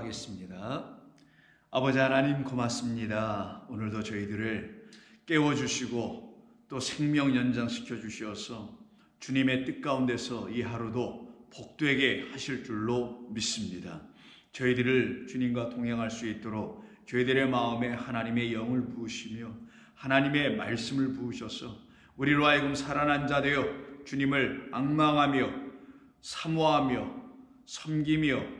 기도하겠습니다. 아버지 하나님 고맙습니다. 오늘도 저희들을 깨워주시고 또 생명 연장시켜 주시어서 주님의 뜻 가운데서 이 하루도 복되게 하실 줄로 믿습니다. 저희들을 주님과 동행할 수 있도록 저희들의 마음에 하나님의 영을 부으시며 하나님의 말씀을 부으셔서 우리로 하여금 살아난 자 되어 주님을 앙망하며 사모하며 섬기며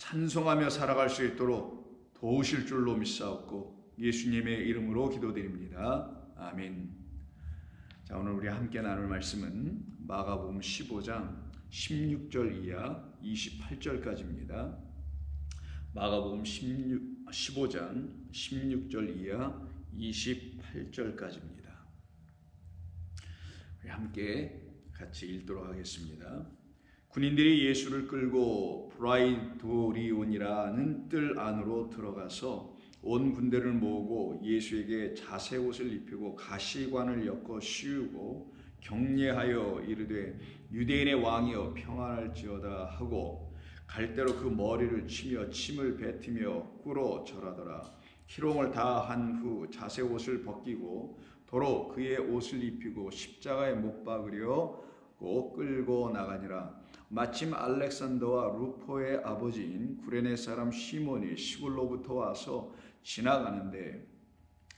찬송하며 살아갈 수 있도록 도우실 줄로 믿사옵고 예수님의 이름으로 기도드립니다. 아멘. 자, 오늘 우리 함께 나눌 말씀은 마가복음 15장 16절 이하 28절까지입니다. 마가복음 15장 16절 이하 28절까지입니다. 우리 함께 같이 읽도록 하겠습니다. 군인들이 예수를 끌고 브라이도리온이라는 뜰 안으로 들어가서 온 군대를 모으고 예수에게 자색 옷을 입히고 가시관을 엮어 씌우고 격려하여 이르되 유대인의 왕이여 평안할지어다 하고 갈대로 그 머리를 치며 침을 뱉으며 꿇어 절하더라. 희롱을 다 한 후 자색 옷을 벗기고 도로 그의 옷을 입히고 십자가에 못 박으려고 끌고 나가니라. 마침 알렉산더와 루포의 아버지인 구레네 사람 시몬이 시골로부터 와서 지나가는데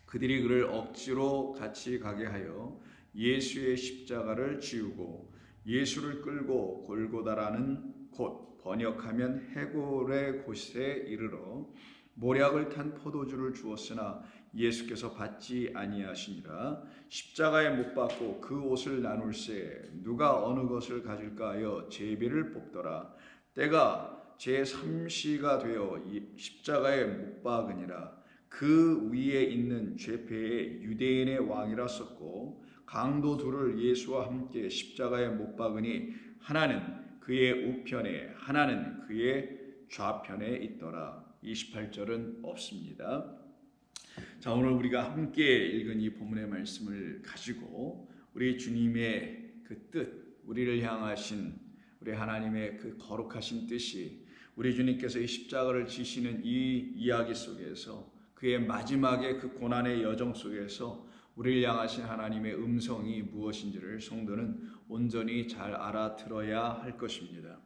그들이 그를 억지로 같이 가게 하여 예수의 십자가를 지우고 예수를 끌고 골고다라는 곳, 번역하면 해골의 곳에 이르러 모략을 탄 포도주를 주었으나 예수께서 받지 아니하시니라. 십자가에 못 박고 그 옷을 나눌세 누가 어느 것을 가질까 하여 제비를 뽑더라. 때가 제3시가 되어 십자가에 못 박으니라. 그 위에 있는 죄패에 유대인의 왕이라 썼고 강도 둘을 예수와 함께 십자가에 못 박으니 하나는 그의 우편에 하나는 그의 좌편에 있더라. 28절은 없습니다. 자, 오늘 우리가 함께 읽은 이 본문의 말씀을 가지고 우리 주님의 그 뜻, 우리를 향하신 우리 하나님의 그 거룩하신 뜻이 우리 주님께서 이 십자가를 지시는 이 이야기 속에서 그의 마지막의 그 고난의 여정 속에서 우리를 향하신 하나님의 음성이 무엇인지를 성도는 온전히 잘 알아들어야 할 것입니다.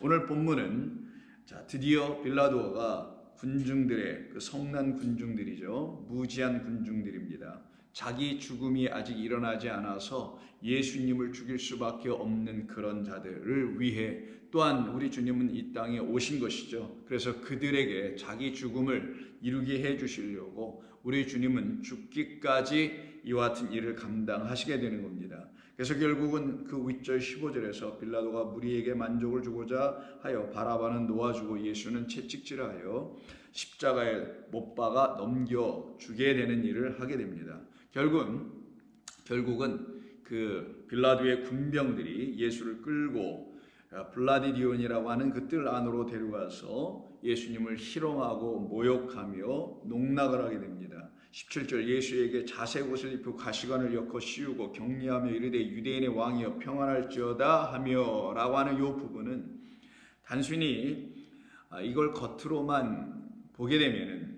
오늘 본문은 자, 드디어 빌라도가 군중들의 그 성난 군중들이죠. 무지한 군중들입니다. 자기 죽음이 아직 일어나지 않아서 예수님을 죽일 수밖에 없는 그런 자들을 위해 또한 우리 주님은 이 땅에 오신 것이죠. 그래서 그들에게 자기 죽음을 이루게 해 주시려고 우리 주님은 죽기까지 이와 같은 일을 감당하시게 되는 겁니다. 그래서 결국은 그 윗절 15절에서 빌라도가 무리에게 만족을 주고자 하여 바라바는 놓아주고 예수는 채찍질하여 십자가에 못 박아 넘겨주게 되는 일을 하게 됩니다. 결국은 그 빌라도의 군병들이 예수를 끌고 블라디디온이라고 하는 그 뜰 안으로 데려가서 예수님을 희롱하고 모욕하며 농락을 하게 됩니다. 17절 예수에게 자색 옷을 입히고 가시관을 엮어 씌우고 격려하며 이르되 유대인의 왕이여 평안할지어다 하며 라고 하는 이 부분은 단순히 이걸 겉으로만 보게 되면은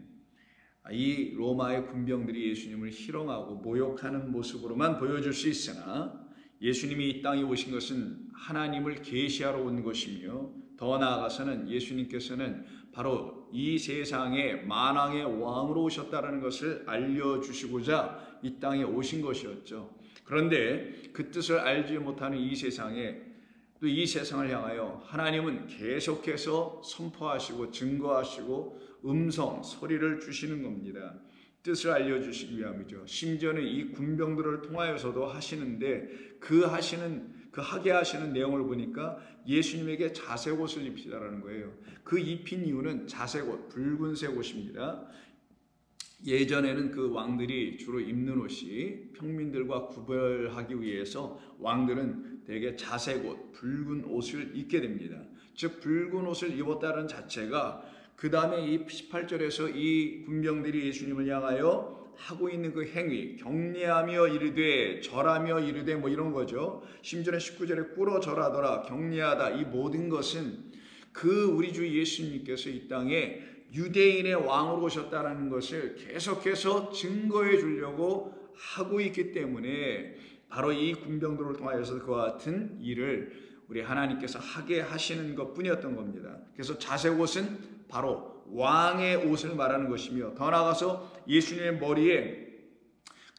이 로마의 군병들이 예수님을 희롱하고 모욕하는 모습으로만 보여줄 수 있으나 예수님이 이 땅에 오신 것은 하나님을 계시하러 온 것이며 더 나아가서는 예수님께서는 바로 이 세상의 만왕의 왕으로 오셨다는 것을 알려주시고자 이 땅에 오신 것이었죠. 그런데 그 뜻을 알지 못하는 이 세상에 또 이 세상을 향하여 하나님은 계속해서 선포하시고 증거하시고 소리를 주시는 겁니다. 뜻을 알려주시기 위함이죠. 심지어는 이 군병들을 통하여서도 하시는데 그 하게 하시는 내용을 보니까 예수님에게 자색 옷을 입히라는 거예요. 그 입힌 이유는 자색 옷, 붉은색 옷입니다. 예전에는 그 왕들이 주로 입는 옷이 평민들과 구별하기 위해서 왕들은 대개 자색 옷, 붉은 옷을 입게 됩니다. 즉 붉은 옷을 입었다는 자체가 그 다음에 이 18절에서 이 군병들이 예수님을 향하여 하고 있는 그 행위, 격려하며 이르되 절하며 이르되 뭐 이런 거죠. 심지어는 19절에 꿇어 절하더라, 격려하다, 이 모든 것은 그 우리 주 예수님께서 이 땅에 유대인의 왕으로 오셨다는 것을 계속해서 증거해 주려고 하고 있기 때문에 바로 이 군병들을 통하여서 그와 같은 일을 우리 하나님께서 하게 하시는 것뿐이었던 겁니다. 그래서 자색 옷은 바로 왕의 옷을 말하는 것이며, 더 나아가서 예수님의 머리에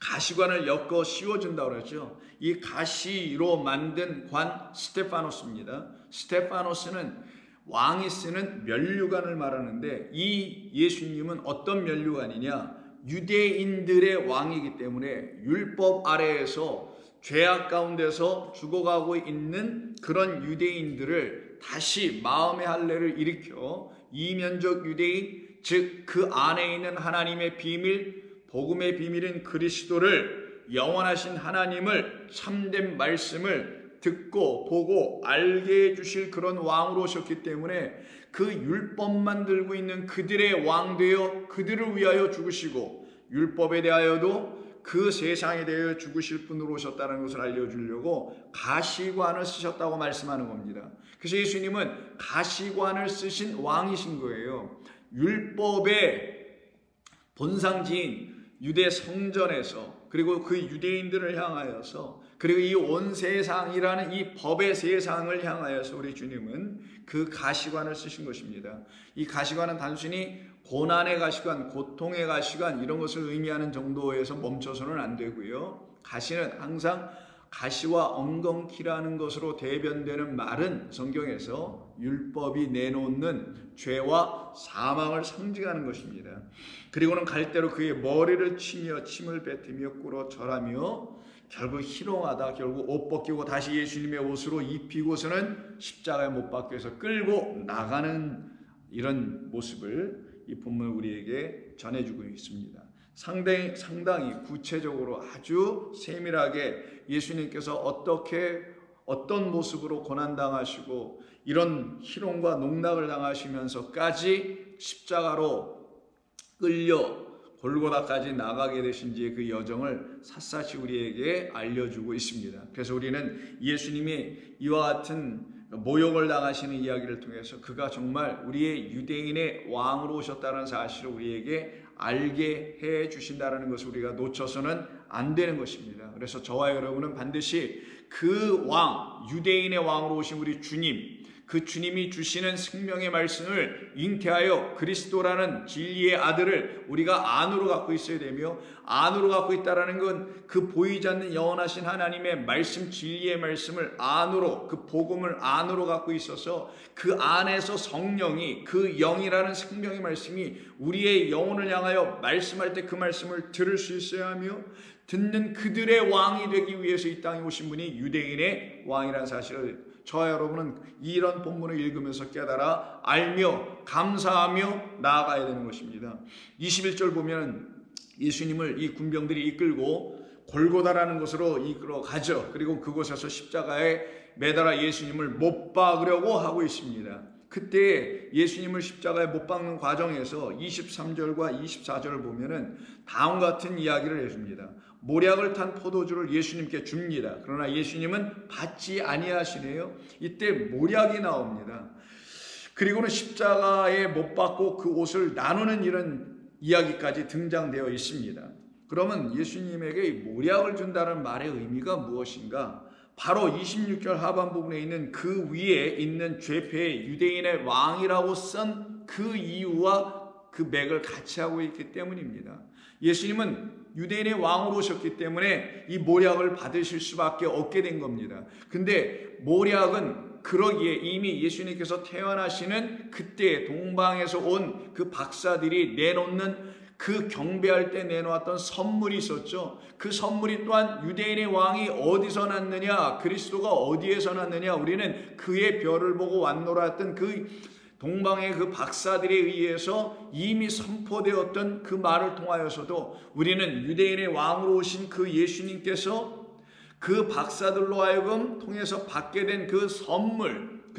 가시관을 엮어 씌워준다고 그러죠. 이 가시로 만든 관 스테파노스입니다. 스테파노스는 왕이 쓰는 면류관을 말하는데, 이 예수님은 어떤 면류관이냐, 유대인들의 왕이기 때문에 율법 아래에서 죄악 가운데서 죽어가고 있는 그런 유대인들을 다시 마음의 할례를 일으켜 이면적 유대인, 즉 그 안에 있는 하나님의 비밀, 복음의 비밀인 그리스도를, 영원하신 하나님을, 참된 말씀을 듣고 보고 알게 해주실 그런 왕으로 오셨기 때문에 그 율법만 들고 있는 그들의 왕 되어 그들을 위하여 죽으시고, 율법에 대하여도 그 세상에 대하여 죽으실 분으로 오셨다는 것을 알려주려고 가시관을 쓰셨다고 말씀하는 겁니다. 그래서 예수님은 가시관을 쓰신 왕이신 거예요. 율법의 본상지인 유대 성전에서, 그리고 그 유대인들을 향하여서, 그리고 이 온 세상이라는 이 법의 세상을 향하여서 우리 주님은 그 가시관을 쓰신 것입니다. 이 가시관은 단순히 고난의 가시관, 고통의 가시관 이런 것을 의미하는 정도에서 멈춰서는 안 되고요. 가시는 항상 가시와 엉겅퀴라는 것으로 대변되는 말은 성경에서 율법이 내놓는 죄와 사망을 상징하는 것입니다. 그리고는 갈대로 그의 머리를 치며 침을 뱉으며 꿇어 절하며 결국 희롱하다 결국 옷 벗기고 다시 예수님의 옷으로 입히고서는 십자가에 못 박혀서 끌고 나가는 이런 모습을 이 본문 우리에게 전해주고 있습니다. 상당히 구체적으로 아주 세밀하게 예수님께서 어떤 모습으로 고난당하시고 이런 희롱과 농락을 당하시면서까지 십자가로 끌려 골고다까지 나가게 되신지의 그 여정을 샅샅이 우리에게 알려주고 있습니다. 그래서 우리는 예수님이 이와 같은 모욕을 당하시는 이야기를 통해서 그가 정말 우리의 유대인의 왕으로 오셨다는 사실을 우리에게 알게 해 주신다는 것을 우리가 놓쳐서는 안 되는 것입니다. 그래서 저와 여러분은 반드시 그 왕, 유대인의 왕으로 오신 우리 주님, 그 주님이 주시는 생명의 말씀을 잉태하여 그리스도라는 진리의 아들을 우리가 안으로 갖고 있어야 되며, 안으로 갖고 있다라는 건 그 보이지 않는 영원하신 하나님의 말씀, 진리의 말씀을 안으로, 그 복음을 안으로 갖고 있어서 그 안에서 성령이, 그 영이라는 생명의 말씀이 우리의 영혼을 향하여 말씀할 때 그 말씀을 들을 수 있어야 하며, 듣는 그들의 왕이 되기 위해서 이 땅에 오신 분이 유대인의 왕이라는 사실을 저와 여러분은 이런 본문을 읽으면서 깨달아 알며 감사하며 나아가야 되는 것입니다. 21절 보면 예수님을 이 군병들이 이끌고 골고다라는 곳으로 이끌어 가죠. 그리고 그곳에서 십자가에 매달아 예수님을 못 박으려고 하고 있습니다. 그때 예수님을 십자가에 못 박는 과정에서 23절과 24절을 보면은 다음과 같은 이야기를 해줍니다. 모략을 탄 포도주를 예수님께 줍니다. 그러나 예수님은 받지 아니하시네요. 이때 모략이 나옵니다. 그리고는 십자가에 못 박고 그 옷을 나누는 이런 이야기까지 등장되어 있습니다. 그러면 예수님에게 이 모략을 준다는 말의 의미가 무엇인가? 바로 26절 하반부분에 있는 그 위에 있는 죄패의 유대인의 왕이라고 쓴 그 이유와 그 맥을 같이 하고 있기 때문입니다. 예수님은 유대인의 왕으로 오셨기 때문에 이 모략을 받으실 수밖에 없게 된 겁니다. 근데 모략은 그러기에 이미 예수님께서 태어나시는 그때 동방에서 온 그 박사들이 내놓는 그 경배할 때 내놓았던 선물이 있었죠. 그 선물이 또한 유대인의 왕이 어디서 났느냐, 그리스도가 어디에서 났느냐, 우리는 그의 별을 보고 왔노라 했던 그 동방의 그 박사들에 의해서 이미 선포되었던 그 말을 통하여서도 우리는 유대인의 왕으로 오신 그 예수님께서 그 박사들로 하여금 통해서 받게 된 그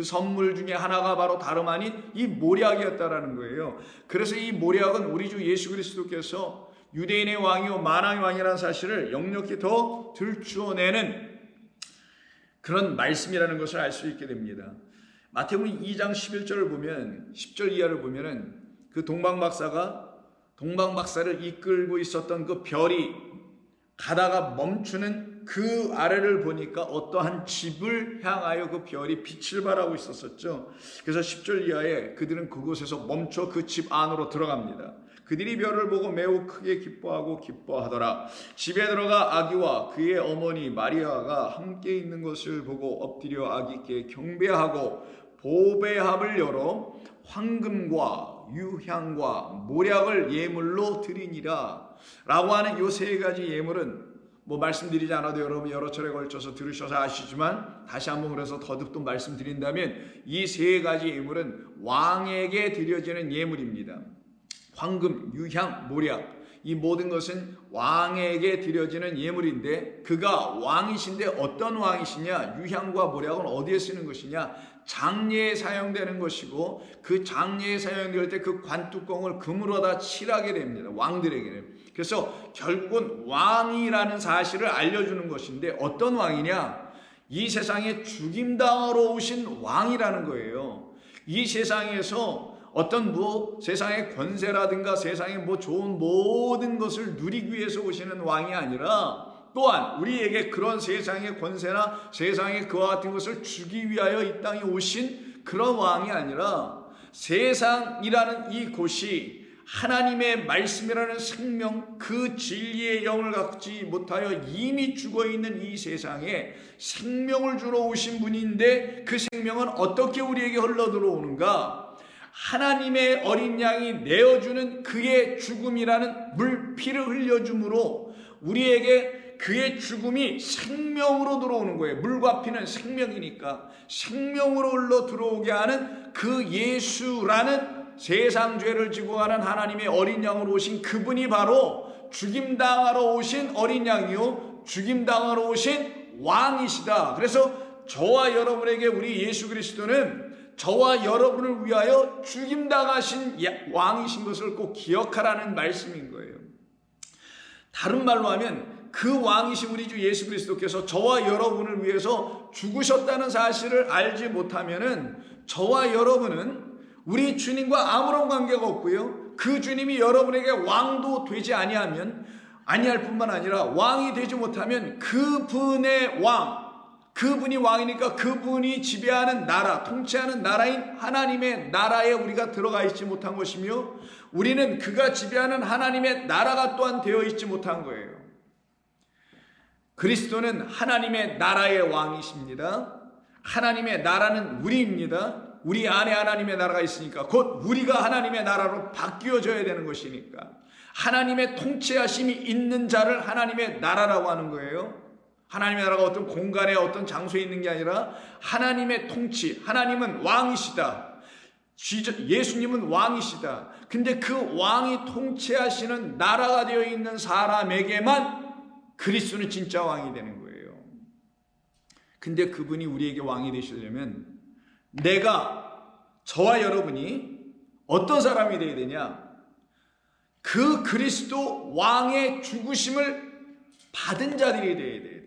선물 중에 하나가 바로 다름 아닌 이 모략이었다라는 거예요. 그래서 이 모략은 우리 주 예수 그리스도께서 유대인의 왕이요 만왕의 왕이라는 사실을 역력히 더 들추어내는 그런 말씀이라는 것을 알 수 있게 됩니다. 마태복음 2장 11절을 보면 10절 이하를 보면은 그 동방박사를 이끌고 있었던 그 별이 가다가 멈추는 그 아래를 보니까 어떠한 집을 향하여 그 별이 빛을 발하고 있었었죠. 그래서 10절 이하에 그들은 그곳에서 멈춰 그 집 안으로 들어갑니다. 그들이 별을 보고 매우 크게 기뻐하고 기뻐하더라. 집에 들어가 아기와 그의 어머니 마리아가 함께 있는 것을 보고 엎드려 아기께 경배하고 보배합을 열어 황금과 유향과 모략을 예물로 드리니라. 라고 하는 이 세 가지 예물은 말씀드리지 않아도 여러분 여러 차례 걸쳐서 들으셔서 아시지만 다시 한번 그래서 더듬 또 말씀드린다면 이 세 가지 예물은 왕에게 드려지는 예물입니다. 황금, 유향, 모략, 이 모든 것은 왕에게 드려지는 예물인데 그가 왕이신데 어떤 왕이시냐? 유향과 모략은 어디에 쓰는 것이냐? 장례에 사용되는 것이고 그 장례에 사용될 때 그 관뚜껑을 금으로 다 칠하게 됩니다. 왕들에게는. 그래서 결국은 왕이라는 사실을 알려주는 것인데 어떤 왕이냐? 이 세상에 죽임당하러 오신 왕이라는 거예요. 이 세상에서 어떤 세상의 권세라든가 세상의 좋은 모든 것을 누리기 위해서 오시는 왕이 아니라 또한 우리에게 그런 세상의 권세나 세상의 그와 같은 것을 주기 위하여 이 땅에 오신 그런 왕이 아니라 세상이라는 이 곳이 하나님의 말씀이라는 생명, 그 진리의 영을 갖지 못하여 이미 죽어있는 이 세상에 생명을 주러 오신 분인데 그 생명은 어떻게 우리에게 흘러들어오는가? 하나님의 어린 양이 내어주는 그의 죽음이라는 물피를 흘려줌으로 우리에게 그의 죽음이 생명으로 들어오는 거예요. 물과 피는 생명이니까 생명으로 흘러 들어오게 하는 그 예수라는 세상 죄를 지고 가는 하나님의 어린 양으로 오신 그분이 바로 죽임당하러 오신 어린 양이요 죽임당하러 오신 왕이시다. 그래서 저와 여러분에게 우리 예수 그리스도는 저와 여러분을 위하여 죽임당하신 왕이신 것을 꼭 기억하라는 말씀인 거예요. 다른 말로 하면 그 왕이신 우리 주 예수 그리스도께서 저와 여러분을 위해서 죽으셨다는 사실을 알지 못하면은 저와 여러분은 우리 주님과 아무런 관계가 없고요. 그 주님이 여러분에게 왕도 되지 아니할 뿐만 아니라 왕이 되지 못하면 그분의 그분이 왕이니까 그분이 지배하는 나라, 통치하는 나라인 하나님의 나라에 우리가 들어가 있지 못한 것이며 우리는 그가 지배하는 하나님의 나라가 또한 되어 있지 못한 거예요. 그리스도는 하나님의 나라의 왕이십니다. 하나님의 나라는 우리입니다. 우리 안에 하나님의 나라가 있으니까 곧 우리가 하나님의 나라로 바뀌어져야 되는 것이니까 하나님의 통치하심이 있는 자를 하나님의 나라라고 하는 거예요. 하나님의 나라가 어떤 공간에 어떤 장소에 있는 게 아니라 하나님의 통치, 하나님은 왕이시다. 예수님은 왕이시다. 근데 그 왕이 통치하시는 나라가 되어 있는 사람에게만 그리스도는 진짜 왕이 되는 거예요. 근데 그분이 우리에게 왕이 되시려면 저와 여러분이 어떤 사람이 되어야 되냐? 그 그리스도 왕의 죽으심을 받은 자들이 되어야 돼요.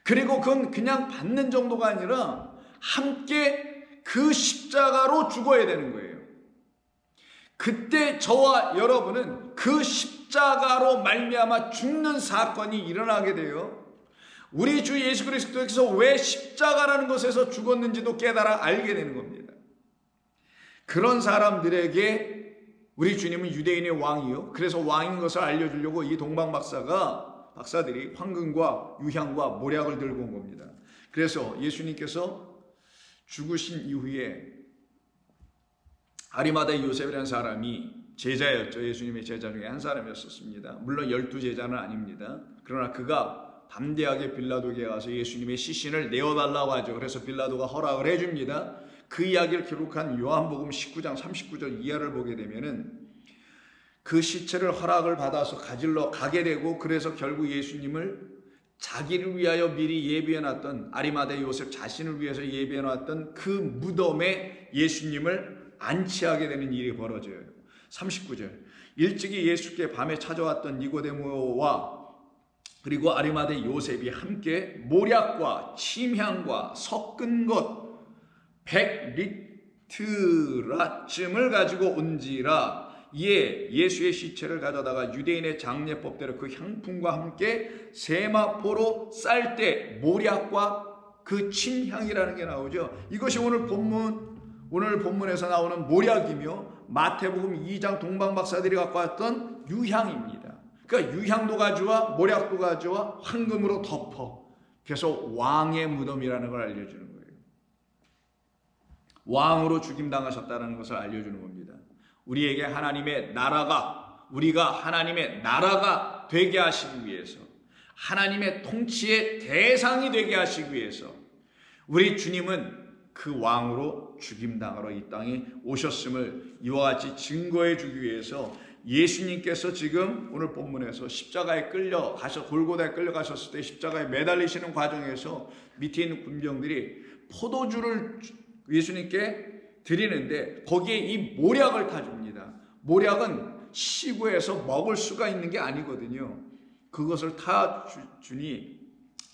그리고 그건 그냥 받는 정도가 아니라 함께 그 십자가로 죽어야 되는 거예요. 그때 저와 여러분은 그 십자가로 말미암아 죽는 사건이 일어나게 돼요. 우리 주 예수 그리스도께서 왜 십자가라는 것에서 죽었는지도 깨달아 알게 되는 겁니다. 그런 사람들에게 우리 주님은 유대인의 왕이요. 그래서 왕인 것을 알려주려고 이 박사들이 황금과 유향과 모략을 들고 온 겁니다. 그래서 예수님께서 죽으신 이후에 아리마다의 요셉이라는 사람이 제자였죠. 예수님의 제자 중에 한 사람이었습니다. 물론 12제자는 아닙니다. 그러나 그가 담대하게 빌라도에게 가서 예수님의 시신을 내어달라고 하죠. 그래서 빌라도가 허락을 해줍니다. 그 이야기를 기록한 요한복음 19장 39절 이하를 보게 되면은 그 시체를 허락을 받아서 가지러 가게 되고 그래서 결국 예수님을 자기를 위하여 미리 예비해놨던 아리마다의 요셉 자신을 위해서 예비해놨던 그 무덤에 예수님을 안치하게 되는 일이 벌어져요. 39절 일찍이 예수께 밤에 찾아왔던 니고데모와 그리고 아리마다의 요셉이 함께 모략과 침향과 섞은 것 100리트라쯤을 가지고 온지라. 이에 예수의 시체를 가져다가 유대인의 장례법대로 그 향품과 함께 세마포로 쌀 때 모략과 그 침향이라는 게 나오죠. 이것이 오늘 본문에서 나오는 모략이며 마태복음 2장 동방박사들이 갖고 왔던 유향입니다. 그러니까 유향도 가져와 모략도 가져와 황금으로 덮어. 그래서 왕의 무덤이라는 걸 알려주는 거예요. 왕으로 죽임당하셨다는 것을 알려주는 겁니다. 우리에게 하나님의 나라가, 우리가 하나님의 나라가 되게 하시기 위해서, 하나님의 통치의 대상이 되게 하시기 위해서 우리 주님은 그 왕으로 죽임당하러 이 땅에 오셨음을 이와 같이 증거해 주기 위해서 예수님께서 지금 오늘 본문에서 십자가에 골고다에 끌려가셨을 때 십자가에 매달리시는 과정에서 밑에 있는 군병들이 포도주를 예수님께 드리는데 거기에 이 모략을 타줍니다. 모략은 시구해서 먹을 수가 있는 게 아니거든요. 그것을 타주니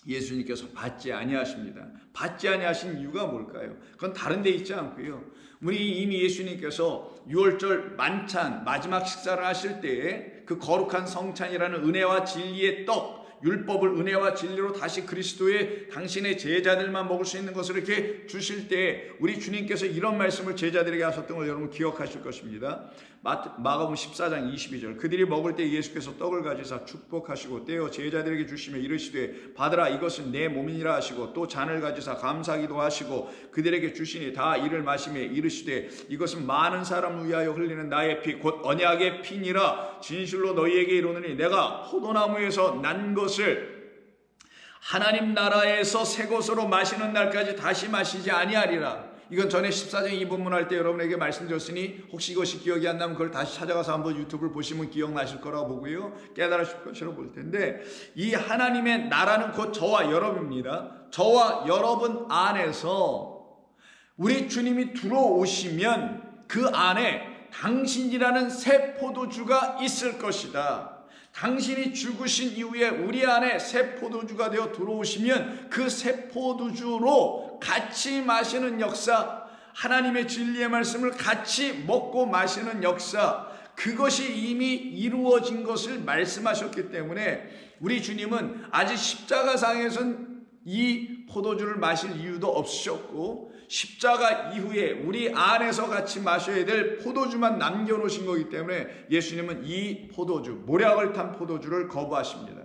예수님께서 받지 아니하십니다. 받지 아니하신 이유가 뭘까요? 그건 다른 데 있지 않고요. 우리 이미 예수님께서 6월절 만찬 마지막 식사를 하실 때에 그 거룩한 성찬이라는 은혜와 진리의 떡, 율법을 은혜와 진리로 다시 그리스도의 당신의 제자들만 먹을 수 있는 것을 이렇게 주실 때 우리 주님께서 이런 말씀을 제자들에게 하셨던 걸 여러분 기억하실 것입니다. 마가복음 14장 22절 그들이 먹을 때 예수께서 떡을 가지사 축복하시고 떼어 제자들에게 주시며 이르시되 받으라 이것은 내 몸이니라 하시고 또 잔을 가지사 감사기도 하시고 그들에게 주시니 다 이를 마시며 이르시되 이것은 많은 사람을 위하여 흘리는 나의 피 곧 언약의 피니라. 진실로 너희에게 이르노니 내가 포도나무에서 난 것을 하나님 나라에서 새 것으로 마시는 날까지 다시 마시지 아니하리라. 이건 전에 14장 이 본문할 때 여러분에게 말씀드렸으니 혹시 이것이 기억이 안 나면 그걸 다시 찾아가서 한번 유튜브를 보시면 기억나실 거라고 보고요. 깨달으실 것이라고 볼 텐데 이 하나님의 나라는 곧 저와 여러분입니다. 저와 여러분 안에서 우리 주님이 들어오시면 그 안에 당신이라는 새 포도주가 있을 것이다. 당신이 죽으신 이후에 우리 안에 새 포도주가 되어 들어오시면 그 새 포도주로 같이 마시는 역사, 하나님의 진리의 말씀을 같이 먹고 마시는 역사, 그것이 이미 이루어진 것을 말씀하셨기 때문에 우리 주님은 아직 십자가상에서는 이 포도주를 마실 이유도 없으셨고 십자가 이후에 우리 안에서 같이 마셔야 될 포도주만 남겨놓으신 거기 때문에 예수님은 이 포도주, 모략을 탄 포도주를 거부하십니다.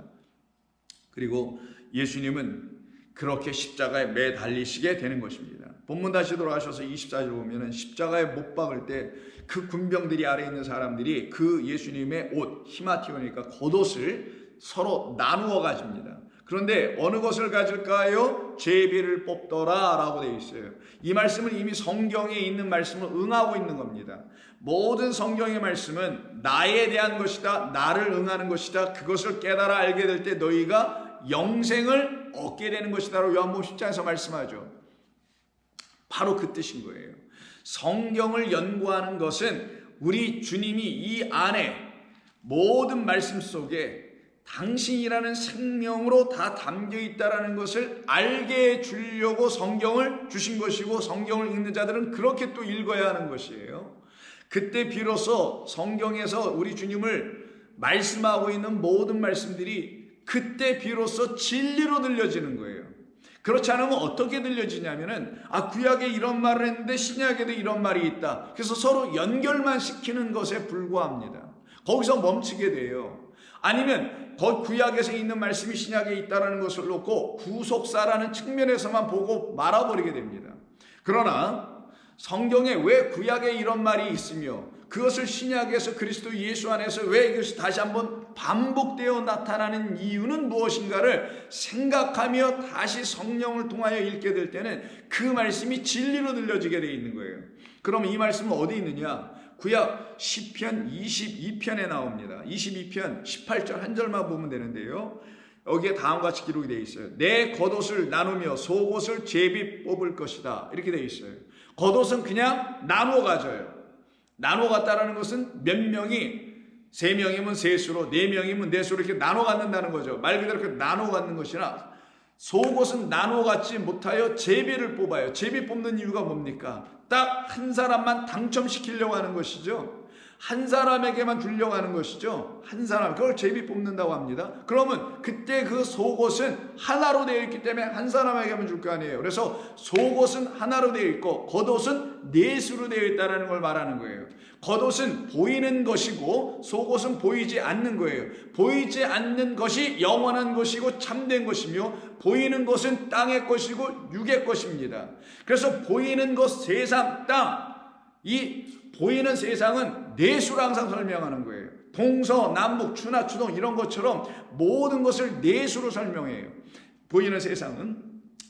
그리고 예수님은 그렇게 십자가에 매달리시게 되는 것입니다. 본문 다시 돌아가셔서 24절 보면은 십자가에 못 박을 때 그 군병들이 아래에 있는 사람들이 그 예수님의 옷, 히마티오니까 겉옷을 서로 나누어 가집니다. 그런데 어느 것을 가질까요? 제비를 뽑더라 라고 되어 있어요. 이 말씀은 이미 성경에 있는 말씀을 응하고 있는 겁니다. 모든 성경의 말씀은 나에 대한 것이다. 나를 응하는 것이다. 그것을 깨달아 알게 될 때 너희가 영생을 얻게 되는 것이다 라고 요한복음 10장에서 말씀하죠. 바로 그 뜻인 거예요. 성경을 연구하는 것은 우리 주님이 이 안에 모든 말씀 속에 당신이라는 생명으로 다 담겨 있다라는 것을 알게 해주려고 성경을 주신 것이고 성경을 읽는 자들은 그렇게 또 읽어야 하는 것이에요. 그때 비로소 성경에서 우리 주님을 말씀하고 있는 모든 말씀들이 그때 비로소 진리로 들려지는 거예요. 그렇지 않으면 어떻게 들려지냐면은 구약에 이런 말을 했는데 신약에도 이런 말이 있다. 그래서 서로 연결만 시키는 것에 불과합니다. 거기서 멈추게 돼요. 아니면 구약에서 있는 말씀이 신약에 있다는 것을 놓고 구속사라는 측면에서만 보고 말아버리게 됩니다. 그러나 성경에 왜 구약에 이런 말이 있으며 그것을 신약에서 그리스도 예수 안에서 왜 이것이 다시 한번 반복되어 나타나는 이유는 무엇인가를 생각하며 다시 성령을 통하여 읽게 될 때는 그 말씀이 진리로 들려지게 되어 있는 거예요. 그럼 이 말씀은 어디 있느냐? 구약 시편 22편에 나옵니다. 22편 18절 한 절만 보면 되는데요. 여기에 다음과 같이 기록이 되어 있어요. 내 겉옷을 나누며 속옷을 제비 뽑을 것이다. 이렇게 되어 있어요. 겉옷은 그냥 나누어 가져요. 나누어 갔다라는 것은 몇 명이 3명이면 3수로 4명이면 4수로 이렇게 나누어 갖는다는 거죠. 말 그대로 이렇게 나누어 갖는 것이나 속옷은 나누어 갖지 못하여 제비를 뽑아요. 제비 뽑는 이유가 뭡니까? 딱 한 사람만 당첨시키려고 하는 것이죠. 한 사람에게만 주려고 하는 것이죠. 한 사람, 그걸 제비 뽑는다고 합니다. 그러면 그때 그 속옷은 하나로 되어 있기 때문에 한 사람에게만 줄 거 아니에요. 그래서 속옷은 하나로 되어 있고 겉옷은 넷으로 되어 있다는 걸 말하는 거예요. 겉옷은 보이는 것이고 속옷은 보이지 않는 거예요. 보이지 않는 것이 영원한 것이고 참된 것이며 보이는 것은 땅의 것이고 육의 것입니다. 그래서 보이는 것, 세상, 땅, 이 보이는 세상은 넷으로 항상 설명하는 거예요. 동서남북 추나추동 이런 것처럼 모든 것을 넷으로 설명해요. 보이는 세상은.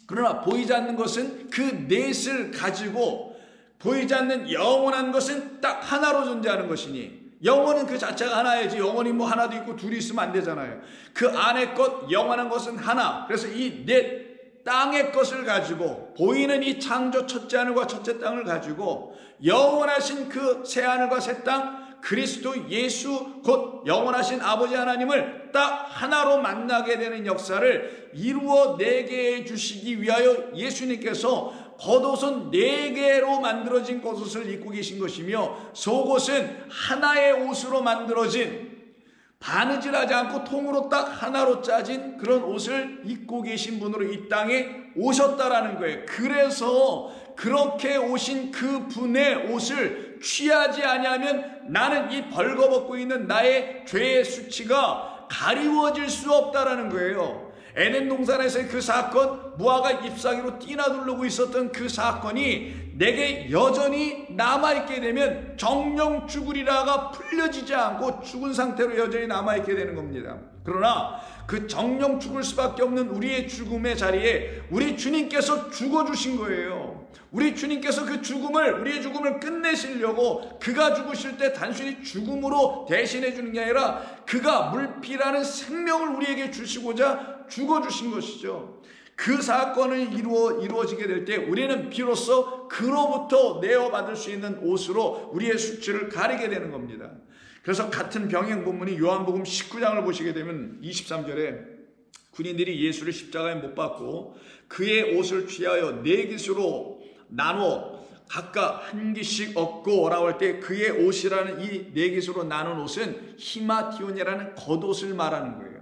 그러나 보이지 않는 것은 그 넷을 가지고 보이지 않는 영원한 것은 딱 하나로 존재하는 것이니, 영원은 그 자체가 하나이지 영원히 뭐 하나도 있고 둘이 있으면 안 되잖아요. 그 안에 것 영원한 것은 하나. 그래서 이 넷 땅의 것을 가지고 보이는 이 창조 첫째 하늘과 첫째 땅을 가지고 영원하신 그 새 하늘과 새 땅 그리스도 예수 곧 영원하신 아버지 하나님을 딱 하나로 만나게 되는 역사를 이루어 내게 주시기 위하여 예수님께서 겉옷은 4개로 만들어진 겉옷을 입고 계신 것이며 속옷은 하나의 옷으로 만들어진 바느질하지 않고 통으로 딱 하나로 짜진 그런 옷을 입고 계신 분으로 이 땅에 오셨다라는 거예요. 그래서 그렇게 오신 그 분의 옷을 취하지 아니하면 나는 이 벌거벗고 있는 나의 죄의 수치가 가리워질 수 없다라는 거예요. 에덴 동산에서의 그 사건, 무화과 잎사귀로 뛰나들고 있었던 그 사건이 내게 여전히 남아있게 되면 정령 죽으리라가 풀려지지 않고 죽은 상태로 여전히 남아있게 되는 겁니다. 그러나 그 정령 죽을 수밖에 없는 우리의 죽음의 자리에 우리 주님께서 죽어주신 거예요. 우리 주님께서 그 죽음을, 우리의 죽음을 끝내시려고 그가 죽으실 때 단순히 죽음으로 대신해 주는 게 아니라 그가 물피라는 생명을 우리에게 주시고자 죽어주신 것이죠. 그 사건을 이루어지게 될 때 우리는 비로소 그로부터 내어받을 수 있는 옷으로 우리의 수치를 가리게 되는 겁니다. 그래서 같은 병행 본문이 요한복음 19장을 보시게 되면 23절에 군인들이 예수를 십자가에 못 박고 그의 옷을 취하여 4깃으로 나누어 각각 한 깃씩 얻고 오라고 할 때 그의 옷이라는 이 4깃으로 나눈 옷은 히마티온이라는 겉옷을 말하는 거예요.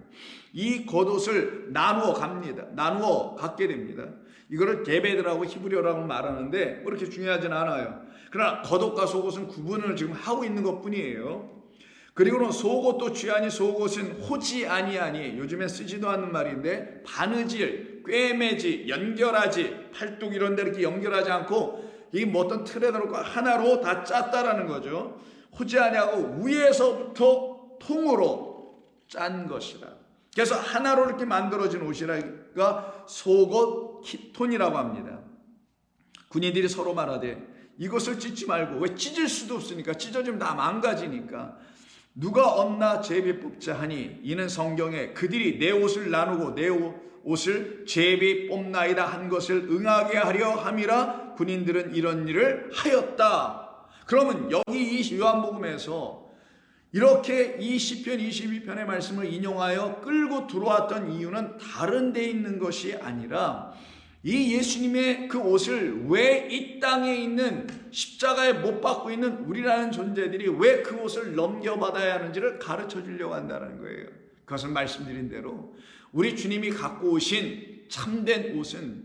이 겉옷을 나누어 갑니다. 나누어 갖게 됩니다. 이거를 게베드라고 히브리어라고 말하는데 그렇게 중요하진 않아요. 그러나 겉옷과 속옷은 구분을 지금 하고 있는 것뿐이에요. 그리고는 속옷도 취하니 속옷은 호지 아니하니, 요즘엔 쓰지도 않는 말인데 바느질, 꿰매지, 연결하지, 팔뚝 이런 데 이렇게 연결하지 않고 이게 뭐 어떤 틀에 넣고 하나로 다 짰다라는 거죠. 호지 아니하고 위에서부터 통으로 짠 것이라. 그래서 하나로 이렇게 만들어진 옷이라가 속옷 키톤이라고 합니다. 군인들이 서로 말하되 이것을 찢지 말고, 왜 찢을 수도 없으니까, 찢어지면 다 망가지니까 누가 얻나 제비 뽑자 하니 이는 성경에 그들이 내 옷을 나누고 내 옷을 제비 뽑나이다 한 것을 응하게 하려 함이라 군인들은 이런 일을 하였다. 그러면 여기 이 요한복음에서 이렇게 이 시편 22편의 말씀을 인용하여 끌고 들어왔던 이유는 다른 데 있는 것이 아니라 이 예수님의 그 옷을 왜 이 땅에 있는 십자가에 못 박고 있는 우리라는 존재들이 왜 그 옷을 넘겨받아야 하는지를 가르쳐 주려고 한다는 거예요. 그것은 말씀드린 대로 우리 주님이 갖고 오신 참된 옷은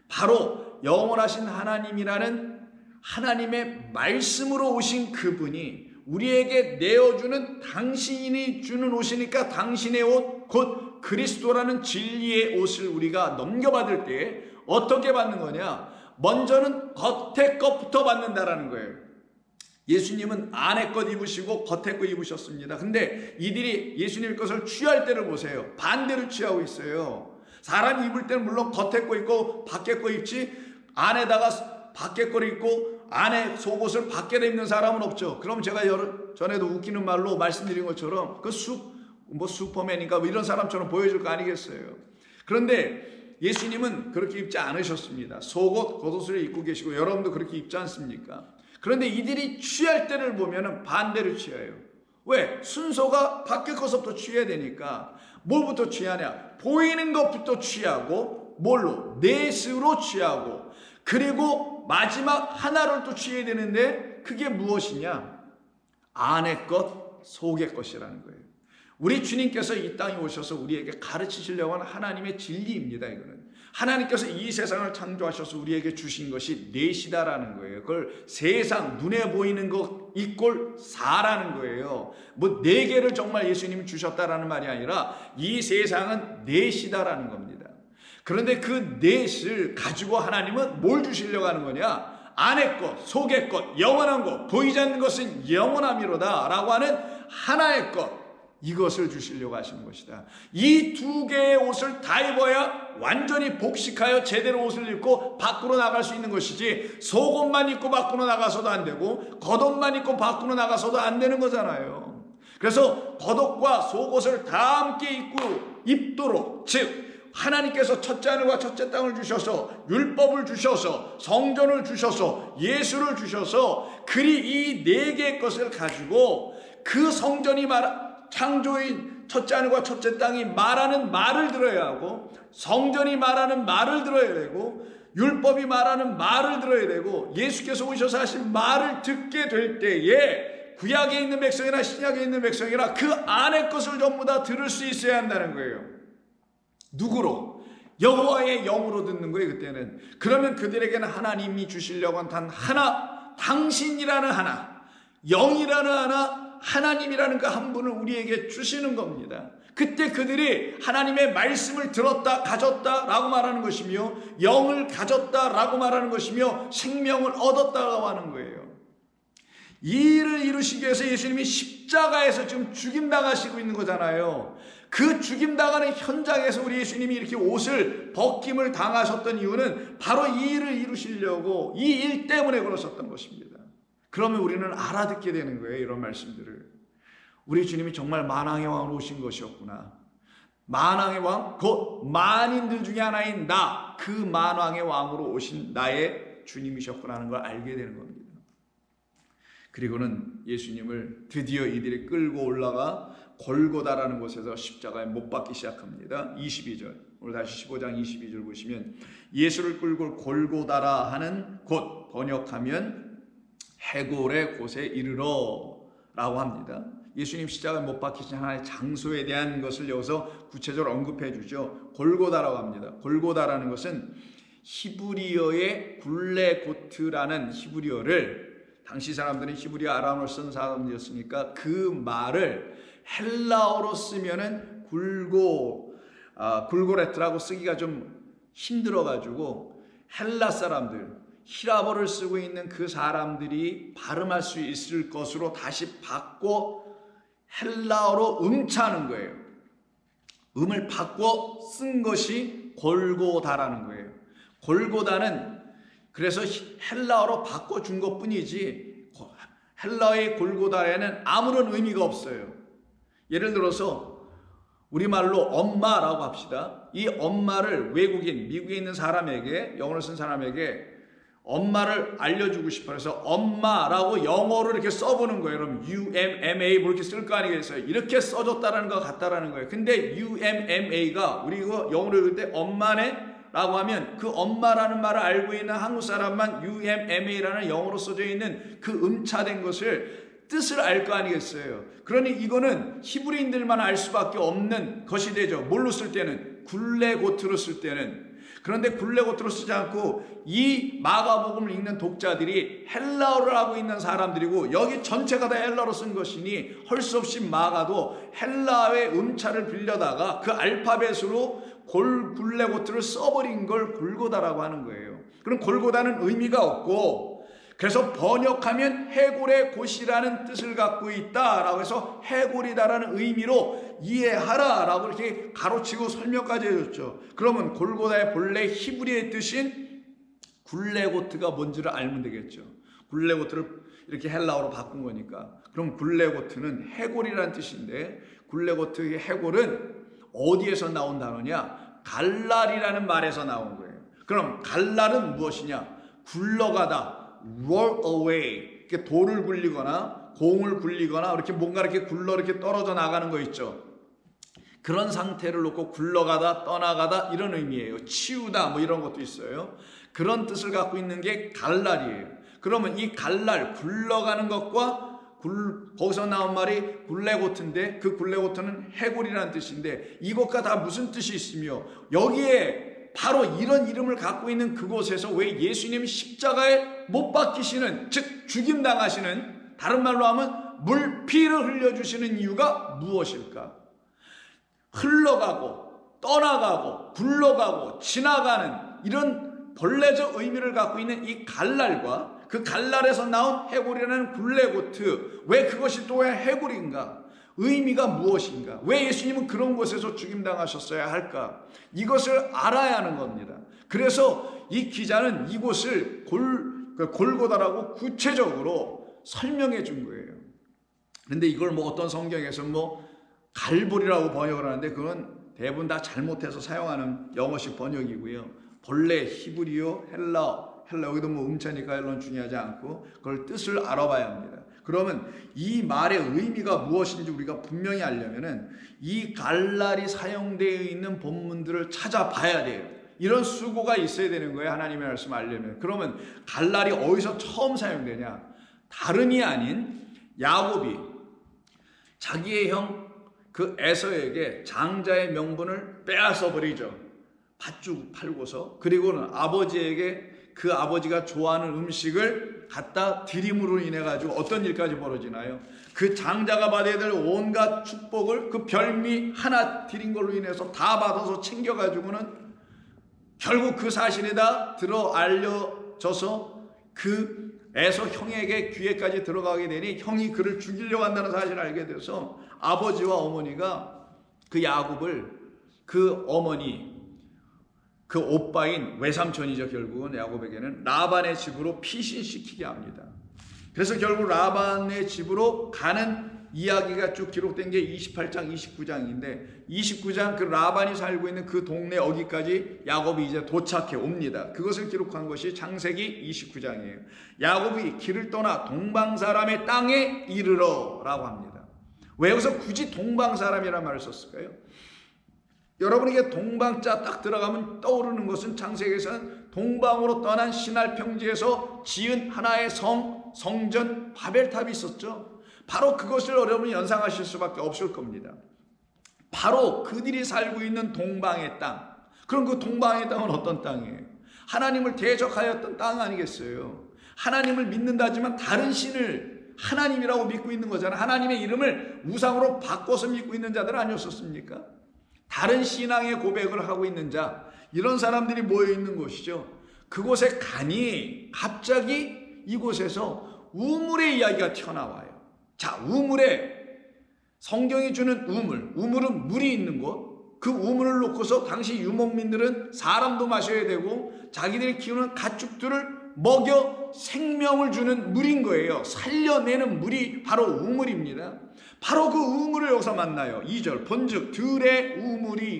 바로 영원하신 하나님이라는 하나님의 말씀으로 오신 그분이 우리에게 내어주는, 당신이 주는 옷이니까 당신의 옷, 곧 그리스도라는 진리의 옷을 우리가 넘겨받을 때 어떻게 받는 거냐? 먼저는 겉에 것부터 받는다라는 거예요. 예수님은 안에 것 입으시고 겉에 것 입으셨습니다. 근데 이들이 예수님의 것을 취할 때를 보세요. 반대로 취하고 있어요. 사람이 입을 때는 물론 겉에 거 입고 밖에 거 입지, 안에다가 밖에 거를 입고 안에 속옷을 밖에 입는 사람은 없죠. 그럼 제가 전에도 웃기는 말로 말씀드린 것처럼 그 슈퍼맨인가 뭐 이런 사람처럼 보여줄 거 아니겠어요. 그런데 예수님은 그렇게 입지 않으셨습니다. 속옷, 겉옷을 입고 계시고 여러분도 그렇게 입지 않습니까? 그런데 이들이 취할 때를 보면 반대로 취해요. 왜? 순서가 밖에 것부터 취해야 되니까. 뭘부터 취하냐? 보이는 것부터 취하고 뭘로? 넷으로 취하고, 그리고 마지막 하나를 또 취해야 되는데 그게 무엇이냐? 안의 것, 속의 것이라는 거예요. 우리 주님께서 이 땅에 오셔서 우리에게 가르치시려고 하는 하나님의 진리입니다. 이거는 하나님께서 이 세상을 창조하셔서 우리에게 주신 것이 넷이다라는 거예요. 그걸 세상 눈에 보이는 것 이꼴 4라는 거예요. 뭐 4개를 정말 예수님이 주셨다라는 말이 아니라 이 세상은 넷이다라는 겁니다. 그런데 그 넷을 가지고 하나님은 뭘 주시려고 하는 거냐? 안의 것, 속의 것, 영원한 것, 보이지 않는 것은 영원함이로다 라고 하는 하나의 것, 이것을 주시려고 하시는 것이다. 이 2개의 옷을 다 입어야 완전히 복식하여 제대로 옷을 입고 밖으로 나갈 수 있는 것이지, 속옷만 입고 밖으로 나가서도 안 되고 겉옷만 입고 밖으로 나가서도 안 되는 거잖아요. 그래서 겉옷과 속옷을 다 함께 입도록, 즉 하나님께서 첫째 하늘과 첫째 땅을 주셔서 율법을 주셔서 성전을 주셔서 예수를 주셔서 그리 이 4개의 것을 가지고 그 성전이 창조인 첫째 하늘과 첫째 땅이 말하는 말을 들어야 하고, 성전이 말하는 말을 들어야 되고, 율법이 말하는 말을 들어야 되고, 예수께서 오셔서 하신 말을 듣게 될 때에 구약에 있는 백성이나 신약에 있는 백성이나 그 안의 것을 전부 다 들을 수 있어야 한다는 거예요. 누구로? 여호와의 영으로 듣는 거예요. 그때는. 그러면 그들에게는 하나님이 주시려고 한 단 하나, 당신이라는 하나, 영이라는 하나, 하나님이라는 그 한 분을 우리에게 주시는 겁니다. 그때 그들이 하나님의 말씀을 들었다, 가졌다라고 말하는 것이며, 영을 가졌다라고 말하는 것이며, 생명을 얻었다라고 하는 거예요. 이 일을 이루시기 위해서 예수님이 십자가에서 지금 죽임당하시고 있는 거잖아요. 그 죽임당하는 현장에서 우리 예수님이 이렇게 옷을 벗김을 당하셨던 이유는 바로 이 일을 이루시려고, 이 일 때문에 그러셨던 것입니다. 그러면 우리는 알아듣게 되는 거예요. 이런 말씀들을. 우리 주님이 정말 만왕의 왕으로 오신 것이었구나. 만왕의 왕, 곧 만인들 중에 하나인 나, 그 만왕의 왕으로 오신 나의 주님이셨구나 하는 걸 알게 되는 겁니다. 그리고는 예수님을 드디어 이들이 끌고 올라가 골고다라는 곳에서 십자가에 못 박기 시작합니다. 22절, 오늘 다시 15장 22절 보시면, 예수를 끌고 골고다라 하는 곳, 번역하면 해골의 곳에 이르러 라고 합니다. 예수님 십자가에 못 박히신 하나의 장소에 대한 것을 여기서 구체적으로 언급해 주죠. 골고다라고 합니다. 골고다라는 것은 히브리어의 굴레고트라는 히브리어를, 당시 사람들은 히브리어 아람어를 쓴 사람들이었으니까 그 말을 헬라어로 쓰면은 굴고레트라고 쓰기가 좀 힘들어가지고 헬라 사람들, 히라버를 쓰고 있는 그 사람들이 발음할 수 있을 것으로 다시 바꿔 헬라어로 음차는 거예요. 음을 바꿔 쓴 것이 골고다라는 거예요. 골고다는 그래서 헬라어로 바꿔준 것뿐이지 헬라어의 골고다에는 아무런 의미가 없어요. 예를 들어서 우리말로 엄마라고 합시다. 이 엄마를 외국인, 미국에 있는 사람에게, 영어를 쓴 사람에게 엄마를 알려주고 싶어 해서 엄마라고 영어로 이렇게 써보는 거예요. 그럼 UMMA 뭐 이렇게 쓸 거 아니겠어요? 이렇게 써줬다라는 거 같다라는 거예요. 근데 UMMA가 우리 이거 영어로 읽을 때 엄마네 라고 하면 그 엄마라는 말을 알고 있는 한국 사람만 UMMA라는 영어로 써져 있는 그 음차된 것을 뜻을 알 거 아니겠어요? 그러니 이거는 히브리인들만 알 수밖에 없는 것이 되죠. 뭘로 쓸 때는? 굴레고트로 쓸 때는. 그런데 굴레고트로 쓰지 않고 이 마가복음을 읽는 독자들이 헬라어를 하고 있는 사람들이고, 여기 전체가 다 헬라어로 쓴 것이니 할 수 없이 마가도 헬라어의 음차를 빌려다가 그 알파벳으로 굴레고트를 써버린 걸 골고다라고 하는 거예요. 그럼 골고다는 의미가 없고, 그래서 번역하면 해골의 곳이라는 뜻을 갖고 있다라고 해서 해골이다라는 의미로 이해하라라고 이렇게 가로치고 설명까지 해줬죠. 그러면 골고다의 본래 히브리의 뜻인 굴레고트가 뭔지를 알면 되겠죠. 굴레고트를 이렇게 헬라어로 바꾼 거니까. 그럼 굴레고트는 해골이라는 뜻인데, 굴레고트의 해골은 어디에서 나온 단어냐? 갈랄이라는 말에서 나온 거예요. 그럼 갈랄은 무엇이냐? 굴러가다, roll away, 이렇게 돌을 굴리거나 공을 굴리거나 이렇게 뭔가 이렇게 굴러 이렇게 떨어져 나가는 거 있죠. 그런 상태를 놓고 굴러가다 떠나가다 이런 의미예요. 치우다 뭐 이런 것도 있어요. 그런 뜻을 갖고 있는 게 갈랄이에요. 그러면 이 갈랄, 굴러가는 것과 거기서 나온 말이 굴레고트인데, 그 굴레고트는 해골이라는 뜻인데, 이것과 다 무슨 뜻이 있으며, 여기에 바로 이런 이름을 갖고 있는 그곳에서 왜 예수님이 십자가에 못 박히시는, 즉 죽임당하시는, 다른 말로 하면 물피를 흘려주시는 이유가 무엇일까? 흘러가고 떠나가고 굴러가고 지나가는 이런 본래적 의미를 갖고 있는 이 갈랄과 그 갈랄에서 나온 해골이라는 굴레고트, 왜 그것이 또 왜 해골인가? 의미가 무엇인가? 왜 예수님은 그런 곳에서 죽임당하셨어야 할까? 이것을 알아야 하는 겁니다. 그래서 이 기자는 이곳을 골고다라고 구체적으로 설명해 준 거예요. 그런데 이걸 뭐 어떤 성경에서 뭐 갈보리라고 번역을 하는데, 그건 대부분 다 잘못해서 사용하는 영어식 번역이고요. 본래 히브리어, 헬라 여기도 뭐 음자니까 헬라는 중요하지 않고 그걸 뜻을 알아봐야 합니다. 그러면 이 말의 의미가 무엇인지 우리가 분명히 알려면은 이 갈랄이 사용되어 있는 본문들을 찾아봐야 돼요. 이런 수고가 있어야 되는 거예요. 하나님의 말씀을 알려면. 그러면 갈랄이 어디서 처음 사용되냐? 다름이 아닌 야곱이 자기의 형 그 에서에게 장자의 명분을 빼앗아 버리죠. 팥죽 팔고서. 그리고는 아버지에게 그 아버지가 좋아하는 음식을 갖다 드림으로 인해 가지고 어떤 일까지 벌어지나요? 그 장자가 받아야 될 온갖 축복을 그 별미 하나 드린 걸로 인해서 다 받아서 챙겨 가지고는 결국 그 사실이 다 들어 알려져서 그 에서 형에게 귀에까지 들어가게 되니 형이 그를 죽이려고 한다는 사실을 알게 돼서 아버지와 어머니가 그 야곱을 그 어머니 그 오빠인 외삼촌이죠. 결국은 야곱에게는 라반의 집으로 피신시키게 합니다. 그래서 결국 라반의 집으로 가는 이야기가 쭉 기록된 게 28장 29장인데 29장 그 라반이 살고 있는 그 동네 어기까지 야곱이 이제 도착해 옵니다. 그것을 기록한 것이 창세기 29장이에요. 야곱이 길을 떠나 동방사람의 땅에 이르러 라고 합니다. 왜 여기서 굳이 동방사람이라는 말을 썼을까요? 여러분에게 동방자 딱 들어가면 떠오르는 것은 창세기에서는 동방으로 떠난 시날 평지에서 지은 하나의 성전 바벨탑이 있었죠. 바로 그것을 여러분이 연상하실 수밖에 없을 겁니다. 바로 그들이 살고 있는 동방의 땅. 그럼 그 동방의 땅은 어떤 땅이에요? 하나님을 대적하였던 땅 아니겠어요? 하나님을 믿는다지만 다른 신을 하나님이라고 믿고 있는 거잖아요. 하나님의 이름을 우상으로 바꿔서 믿고 있는 자들 아니었었습니까? 다른 신앙의 고백을 하고 있는 자, 이런 사람들이 모여 있는 곳이죠. 그곳에 가니 갑자기 이곳에서 우물의 이야기가 튀어나와요. 자, 우물에 성경이 주는 우물은 물이 있는 곳, 그 우물을 놓고서 당시 유목민들은 사람도 마셔야 되고 자기들이 키우는 가축들을 먹여 생명을 주는 물인 거예요. 살려내는 물이 바로 우물입니다. 바로 그 우물을 여기서 만나요. 2절 본즉 들의 우물이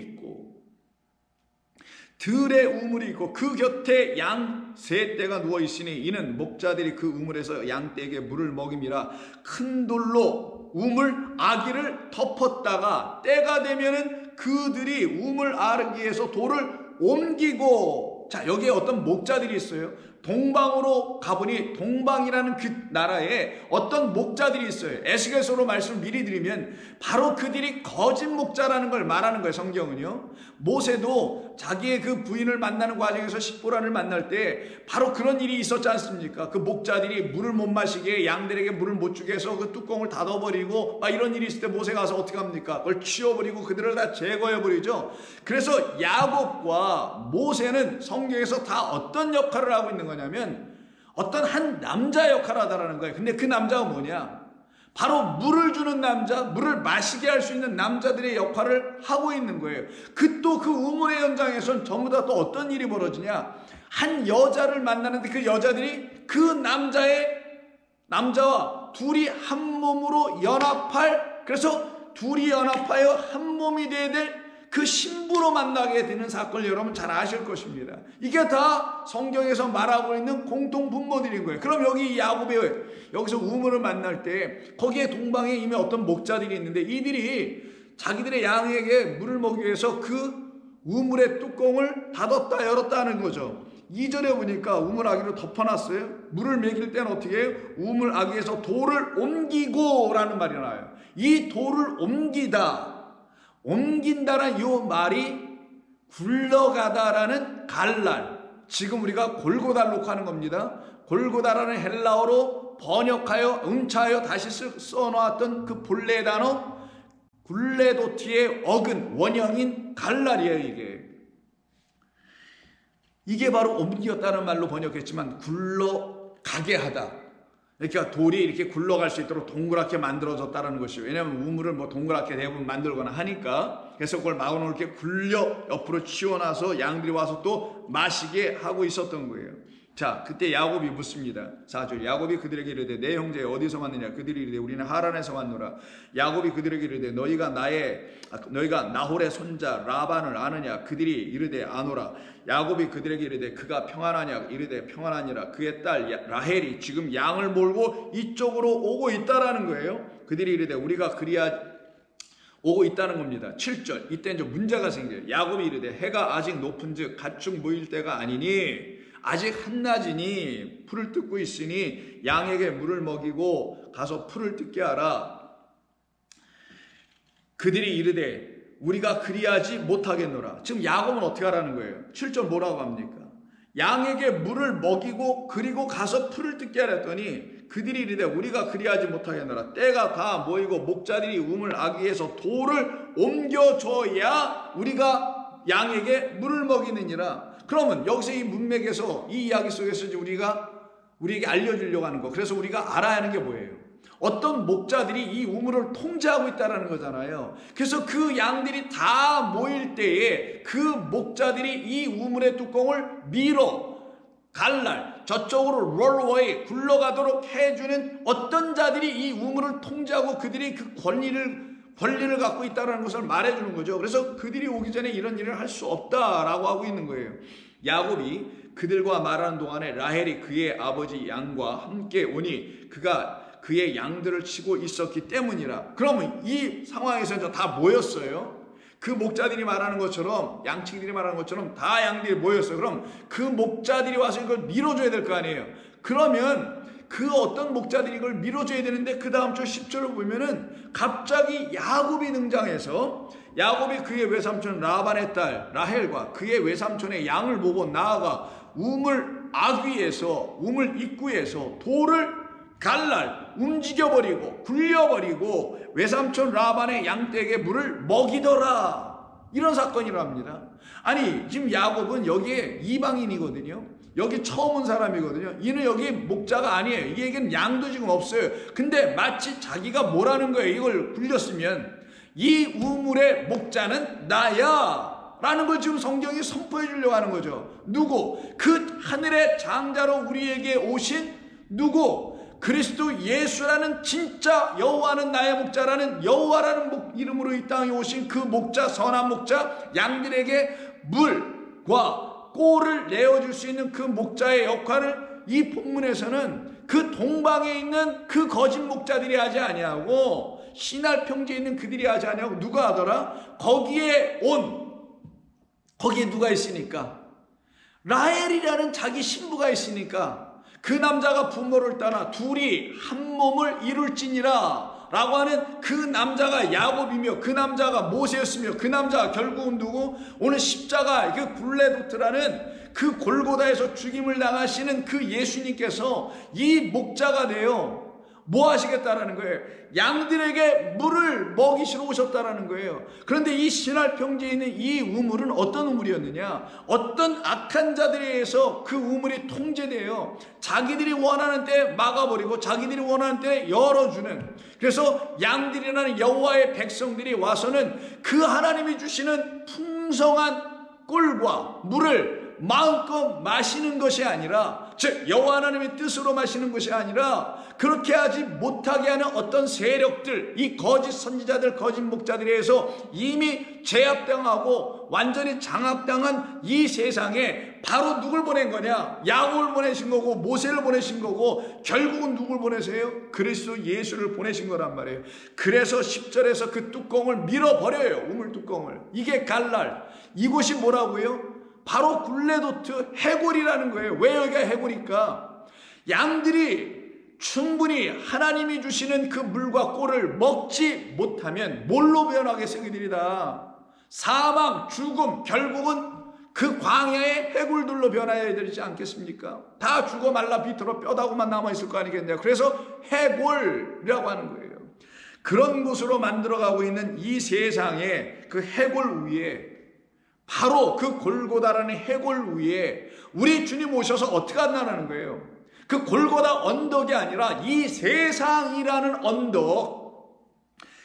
있고 그 곁에 양 세 떼가 누워 있으니 이는 목자들이 그 우물에서 양 떼에게 물을 먹임이라. 큰 돌로 우물 아기를 덮었다가 때가 되면은 그들이 우물 아기에서 돌을 옮기고, 자, 여기에 어떤 목자들이 있어요. 동방으로 가보니 동방이라는 그 나라에 어떤 목자들이 있어요. 에스겔서로 말씀을 미리 드리면 바로 그들이 거짓 목자라는 걸 말하는 거예요. 성경은요. 모세도 자기의 그 부인을 만나는 과정에서 십보라를 만날 때 바로 그런 일이 있었지 않습니까? 그 목자들이 물을 못 마시게, 양들에게 물을 못 주게 해서 그 뚜껑을 닫아버리고 막 이런 일이 있을 때 모세가 가서 어떻게 합니까? 그걸 치워버리고 그들을 다 제거해버리죠. 그래서 야곱과 모세는 성경에서 다 어떤 역할을 하고 있는 거냐면 어떤 한 남자 역할을 하다라는 거예요. 근데 그 남자가 뭐냐? 바로 물을 주는 남자, 물을 마시게 할 수 있는 남자들의 역할을 하고 있는 거예요. 또 그 우물의 현장에서는 전부 다 또 어떤 일이 벌어지냐? 한 여자를 만나는데 그 여자들이 그 남자와 둘이 한 몸으로 연합할, 그래서 둘이 연합하여 한 몸이 되어야 될 그 신부로 만나게 되는 사건을 여러분 잘 아실 것입니다. 이게 다 성경에서 말하고 있는 공통 분모들인 거예요. 그럼 여기 야곱이 여기서 우물을 만날 때 거기에 동방에 이미 어떤 목자들이 있는데 이들이 자기들의 양에게 물을 먹이기 위해서 그 우물의 뚜껑을 닫았다 열었다 하는 거죠. 2절에 보니까 우물아기로 덮어놨어요. 물을 먹일 때는 어떻게 해요? 우물아기에서 돌을 옮기고 라는 말이 나와요. 이 돌을 옮긴다라는 이 말이 굴러가다라는 갈랄, 지금 우리가 골고다로 하는 겁니다. 골고다라는 헬라어로 번역하여 음차하여 다시 써놓았던 그 본래 단어 굴레도티의 어근 원형인 갈랄이에요. 이게 바로 옮겼다는 말로 번역했지만 굴러가게 하다. 그러니까 돌이 이렇게 굴러갈 수 있도록 동그랗게 만들어졌다는 것이에요. 왜냐하면 우물을 뭐 동그랗게 대부분 만들거나 하니까, 그래서 그걸 막아놓을 게 굴려 옆으로 치워놔서 양들이 와서 또 마시게 하고 있었던 거예요. 자, 그때 야곱이 묻습니다. 4절. 야곱이 그들에게 이르되 내 형제 어디서 왔느냐? 그들이 이르되 우리는 하란에서 왔노라. 야곱이 그들에게 이르되 너희가 나홀의 손자 라반을 아느냐? 그들이 이르되 아노라. 야곱이 그들에게 이르되 그가 평안하냐? 이르되 평안하니라. 그의 딸 라헬이 지금 양을 몰고 이쪽으로 오고 있다라는 거예요. 그들이 이르되 우리가 그리야 오고 있다는 겁니다. 7절. 이때 이제 문제가 생겨요. 야곱이 이르되 해가 아직 높은즉 가축 모일 때가 아니니 아직 한낮이니 풀을 뜯고 있으니 양에게 물을 먹이고 가서 풀을 뜯게 하라. 그들이 이르되 우리가 그리하지 못하겠노라. 지금 야곱은 어떻게 하라는 거예요? 7절 뭐라고 합니까? 양에게 물을 먹이고 그리고 가서 풀을 뜯게 하라 했더니 그들이 이르되 우리가 그리하지 못하겠노라. 때가 다 모이고 목자들이 우물아기에서 돌을 옮겨줘야 우리가 양에게 물을 먹이느니라. 그러면 여기서 이 문맥에서 이 이야기 속에서 우리에게 알려주려고 하는 거, 그래서 우리가 알아야 하는 게 뭐예요? 어떤 목자들이 이 우물을 통제하고 있다는 거잖아요. 그래서 그 양들이 다 모일 때에 그 목자들이 이 우물의 뚜껑을 갈랄 저쪽으로 롤웨이 굴러가도록 해주는 어떤 자들이 이 우물을 통제하고 그들이 그 권리를 갖고 있다는 것을 말해주는 거죠. 그래서 그들이 오기 전에 이런 일을 할 수 없다라고 하고 있는 거예요. 야곱이 그들과 말하는 동안에 라헬이 그의 아버지 양과 함께 오니 그가 그의 양들을 치고 있었기 때문이라. 그러면 이 상황에서 다 모였어요. 그 목자들이 말하는 것처럼, 양치기들이 말하는 것처럼 다 양들이 모였어요. 그럼 그 목자들이 와서 이걸 밀어줘야 될 거 아니에요. 그러면 그 어떤 목자들이 이걸 밀어줘야 되는데 그 다음 절 10절을 보면은 갑자기 야곱이 등장해서 야곱이 그의 외삼촌 라반의 딸 라헬과 그의 외삼촌의 양을 보고 나아가 우물 입구에서 돌을 움직여버리고 굴려버리고 외삼촌 라반의 양떼에게 물을 먹이더라. 이런 사건이랍니다. 아니 지금 야곱은 여기에 이방인이거든요. 여기 처음 온 사람이거든요. 이는 여기 목자가 아니에요. 이에게는 양도 지금 없어요. 근데 마치 자기가 뭐라는 거예요. 이걸 굴렸으면 이 우물의 목자는 나야 라는 걸 지금 성경이 선포해 주려고 하는 거죠. 누구? 그 하늘의 장자로 우리에게 오신 누구? 그리스도 예수라는 진짜 여호와는 나의 목자라는 여호와라는 이름으로 이 땅에 오신 그 목자, 선한 목자, 양들에게 물과 꼴을 내어줄 수 있는 그 목자의 역할을 이 본문에서는 그 동방에 있는 그 거짓 목자들이 하지 아니하고 시날 평지에 있는 그들이 하지 아니하고 누가 하더라? 거기에 누가 있으니까? 라헬이라는 자기 신부가 있으니까 그 남자가 부모를 떠나 둘이 한 몸을 이룰지니라 라고 하는 그 남자가 야곱이며 그 남자가 모세였으며 그 남자가 결국은 누구? 오늘 십자가 그 굴레도트라는 그 골고다에서 죽임을 당하시는 그 예수님께서 이 목자가 되어 뭐 하시겠다라는 거예요? 양들에게 물을 먹이시러 오셨다라는 거예요. 그런데 이 신할 평지에 있는 이 우물은 어떤 우물이었느냐? 어떤 악한 자들에 의해서 그 우물이 통제되어 자기들이 원하는 때 막아버리고 자기들이 원하는 때 열어주는, 그래서 양들이라는 여호와의 백성들이 와서는 그 하나님이 주시는 풍성한 꿀과 물을 마음껏 마시는 것이 아니라, 즉 여호와 하나님의 뜻으로 마시는 것이 아니라 그렇게 하지 못하게 하는 어떤 세력들, 이 거짓 선지자들, 거짓 목자들에 의해서 이미 제압당하고 완전히 장악당한 이 세상에 바로 누굴 보낸 거냐? 야곱을 보내신 거고 모세를 보내신 거고 결국은 누굴 보내세요? 그리스도 예수를 보내신 거란 말이에요. 그래서 10절에서 그 뚜껑을 밀어버려요. 우물 뚜껑을. 이게 갈랄. 이곳이 뭐라고요? 바로 굴레도트 해골이라는 거예요. 왜 여기가 해골일까? 양들이 충분히 하나님이 주시는 그 물과 꼴을 먹지 못하면 뭘로 변하겠어요? 그들이다 사망, 죽음, 결국은 그 광야의 해골들로 변해야 되지 않겠습니까? 다 죽어 말라 비틀어 뼈다구만 남아있을 거 아니겠네요. 그래서 해골이라고 하는 거예요. 그런 곳으로 만들어가고 있는 이 세상의 그 해골 위에, 바로 그 골고다라는 해골 위에 우리 주님 오셔서 어떻게 한다는 거예요? 그 골고다 언덕이 아니라 이 세상이라는 언덕,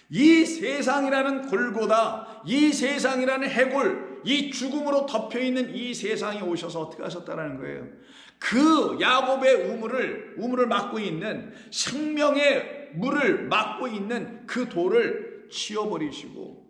이 세상이라는 골고다, 이 세상이라는 해골, 이 죽음으로 덮여있는 이 세상에 오셔서 어떻게 하셨다는 거예요? 그 야곱의 우물을 막고 있는, 생명의 물을 막고 있는 그 돌을 치워버리시고,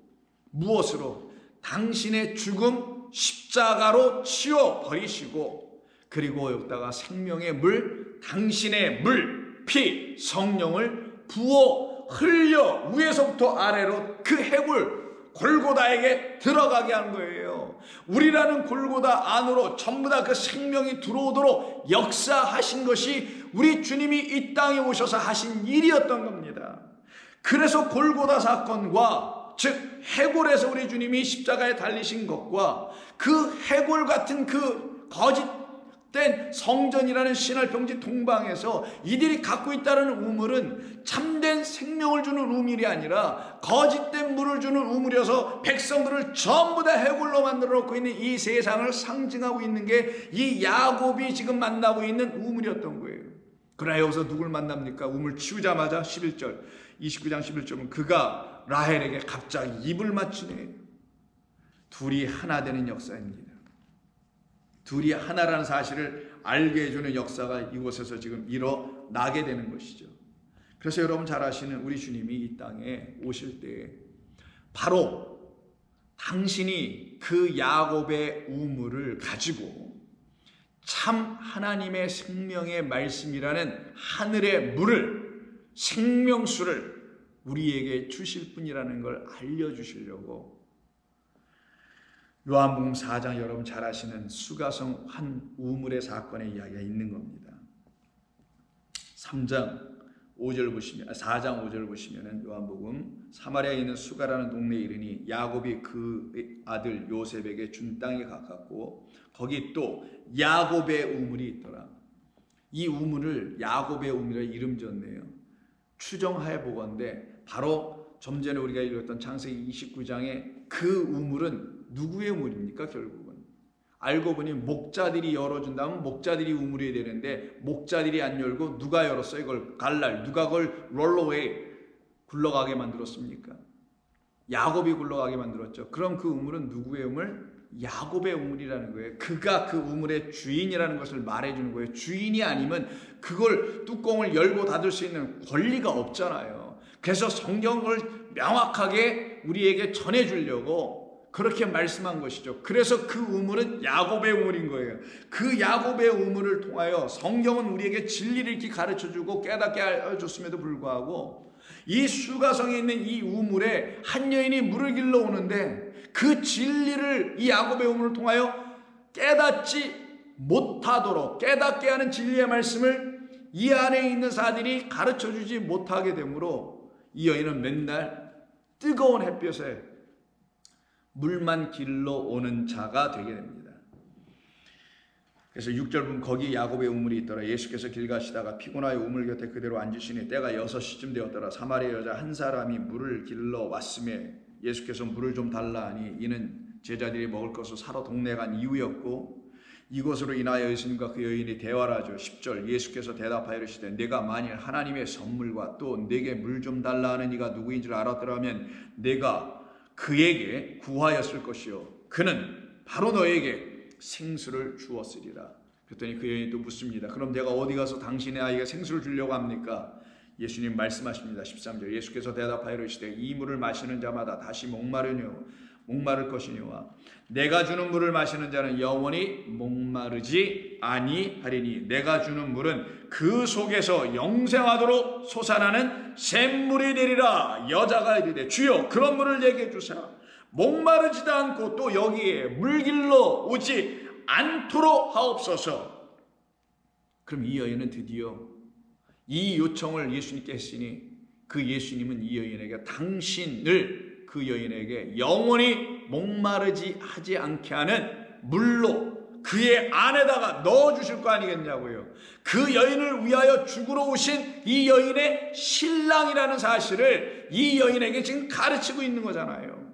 무엇으로? 당신의 죽음 십자가로 치워버리시고, 그리고 여기다가 생명의 물, 당신의 물, 피, 성령을 부어 흘려 위에서부터 아래로 그 해골 골고다에게 들어가게 한 거예요. 우리라는 골고다 안으로 전부 다 그 생명이 들어오도록 역사하신 것이 우리 주님이 이 땅에 오셔서 하신 일이었던 겁니다. 그래서 골고다 사건과, 즉 해골에서 우리 주님이 십자가에 달리신 것과 그 해골 같은 그 거짓된 성전이라는 신할평지 동방에서 이들이 갖고 있다는 우물은 참된 생명을 주는 우물이 아니라 거짓된 물을 주는 우물이어서 백성들을 전부 다 해골로 만들어 놓고 있는 이 세상을 상징하고 있는 게 이 야곱이 지금 만나고 있는 우물이었던 거예요. 그러나 여기서 누굴 만납니까? 우물 치우자마자 11절, 29장 11절은 그가 라헬에게 갑자기 입을 맞추네. 둘이 하나 되는 역사입니다. 둘이 하나라는 사실을 알게 해주는 역사가 이곳에서 지금 일어나게 되는 것이죠. 그래서 여러분 잘 아시는 우리 주님이 이 땅에 오실 때 바로 당신이 그 야곱의 우물을 가지고 참 하나님의 생명의 말씀이라는 하늘의 물을, 생명수를 우리에게 주실 분이라는 걸 알려주시려고 요한복음 4장 여러분 잘 아시는 수가성 한 우물의 사건의 이야기가 있는 겁니다. 4장 5절 보시면 요한복음 사마리아에 있는 수가라는 동네에 이르니 야곱이 그 아들 요셉에게 준 땅에 가깝고 거기 또 야곱의 우물이 있더라. 이 우물을 야곱의 우물이라 이름 지었네요. 추정하여 보건대 바로 좀 전에 우리가 읽었던 창세기 29장의 그 우물은 누구의 우물입니까? 결국은 알고 보니 목자들이 열어준다면 목자들이 우물이 되는데 목자들이 안 열고 누가 열었어요? 이걸 갈랄, 누가 그걸 롤러웨이 굴러가게 만들었습니까? 야곱이 굴러가게 만들었죠. 그럼 그 우물은 누구의 우물? 야곱의 우물이라는 거예요. 그가 그 우물의 주인이라는 것을 말해주는 거예요. 주인이 아니면 그걸 뚜껑을 열고 닫을 수 있는 권리가 없잖아요. 그래서 성경을 명확하게 우리에게 전해주려고 그렇게 말씀한 것이죠. 그래서 그 우물은 야곱의 우물인 거예요. 그 야곱의 우물을 통하여 성경은 우리에게 진리를 이렇게 가르쳐주고 깨닫게 해줬음에도 불구하고 이 수가성에 있는 이 우물에 한 여인이 물을 길러 오는데 그 진리를 이 야곱의 우물을 통하여 깨닫지 못하도록, 깨닫게 하는 진리의 말씀을 이 안에 있는 사들이 가르쳐주지 못하게 되므로 이 여인은 맨날 뜨거운 햇볕에 물만 길러 오는 자가 되게 됩니다. 그래서 6절 보면 거기 야곱의 우물이 있더라. 예수께서 길 가시다가 피곤하여 우물 곁에 그대로 앉으시니 때가 6시쯤 되었더라. 사마리아 여자 한 사람이 물을 길러 왔음에 예수께서 물을 좀 달라 하니 이는 제자들이 먹을 것을 사러 동네에 간 이유였고 이것으로 인하여 예수님과 그 여인이 대화를 하죠. 10절 예수께서 대답하여 이르시되 내가 만일 하나님의 선물과 또 내게 물 좀 달라 하는 이가 누구인 줄 알았더라면 내가 그에게 구하였을 것이요 그는 바로 너에게 생수를 주었으리라. 그랬더니 그 여인이 또 묻습니다. 그럼 내가 어디 가서 당신의 아이가 생수를 주려고 합니까? 예수님 말씀하십니다. 13절 예수께서 대답하여 이르시되 이 물을 마시는 자마다 다시 목마르뇨 목마를 것이니와 내가 주는 물을 마시는 자는 영원히 목마르지 아니하리니 내가 주는 물은 그 속에서 영생하도록 솟아나는 샘물이 되리라. 여자가 이르되 주여 그런 물을 내게 주사 목마르지도 않고 또 여기에 물길로 오지 않도록 하옵소서. 그럼 이 여인은 드디어 이 요청을 예수님께 했으니 그 예수님은 이 여인에게 당신을 그 여인에게 영원히 목마르지 하지 않게 하는 물로 그의 안에다가 넣어주실 거 아니겠냐고요. 그 여인을 위하여 죽으러 오신 이 여인의 신랑이라는 사실을 이 여인에게 지금 가르치고 있는 거잖아요.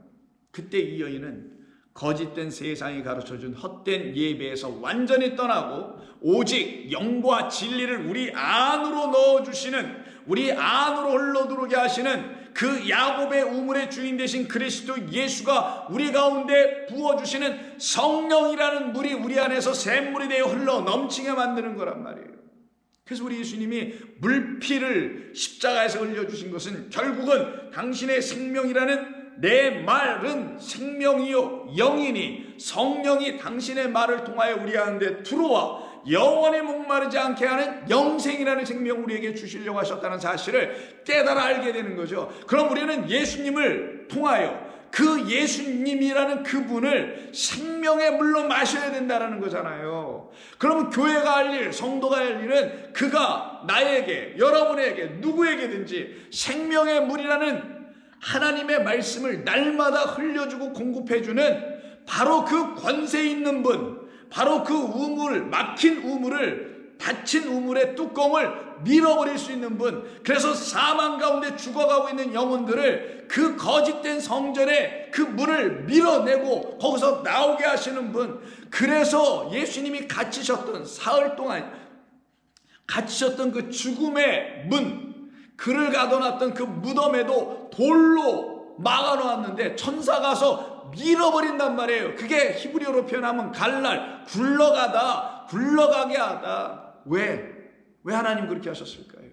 그때 이 여인은 거짓된 세상이 가르쳐준 헛된 예배에서 완전히 떠나고 오직 영과 진리를 우리 안으로 넣어주시는, 우리 안으로 흘러들어오게 하시는 그 야곱의 우물의 주인 되신 그리스도 예수가 우리 가운데 부어주시는 성령이라는 물이 우리 안에서 샘물이 되어 흘러 넘치게 만드는 거란 말이에요. 그래서 우리 예수님이 물피를 십자가에서 흘려주신 것은 결국은 당신의 생명이라는, 내 말은 생명이요 영이니 성령이 당신의 말을 통하여 우리 가운데 들어와 영원히 목마르지 않게 하는 영생이라는 생명을 우리에게 주시려고 하셨다는 사실을 깨달아 알게 되는 거죠. 그럼 우리는 예수님을 통하여 그 예수님이라는 그분을 생명의 물로 마셔야 된다는 거잖아요. 그러면 교회가 할 일, 성도가 할 일은 그가 나에게, 여러분에게, 누구에게든지 생명의 물이라는 하나님의 말씀을 날마다 흘려주고 공급해주는 바로 그 권세 있는 분, 바로 그 우물, 막힌 우물을, 닫힌 우물의 뚜껑을 밀어버릴 수 있는 분, 그래서 사망 가운데 죽어가고 있는 영혼들을 그 거짓된 성전에 그 문을 밀어내고 거기서 나오게 하시는 분, 그래서 예수님이 갇히셨던, 사흘 동안 갇히셨던 그 죽음의 문, 그를 가둬놨던 그 무덤에도 돌로 막아놓았는데 천사가 가서 밀어버린단 말이에요. 그게 히브리어로 표현하면 갈랄, 굴러가다, 굴러가게 하다. 왜 하나님 그렇게 하셨을까요?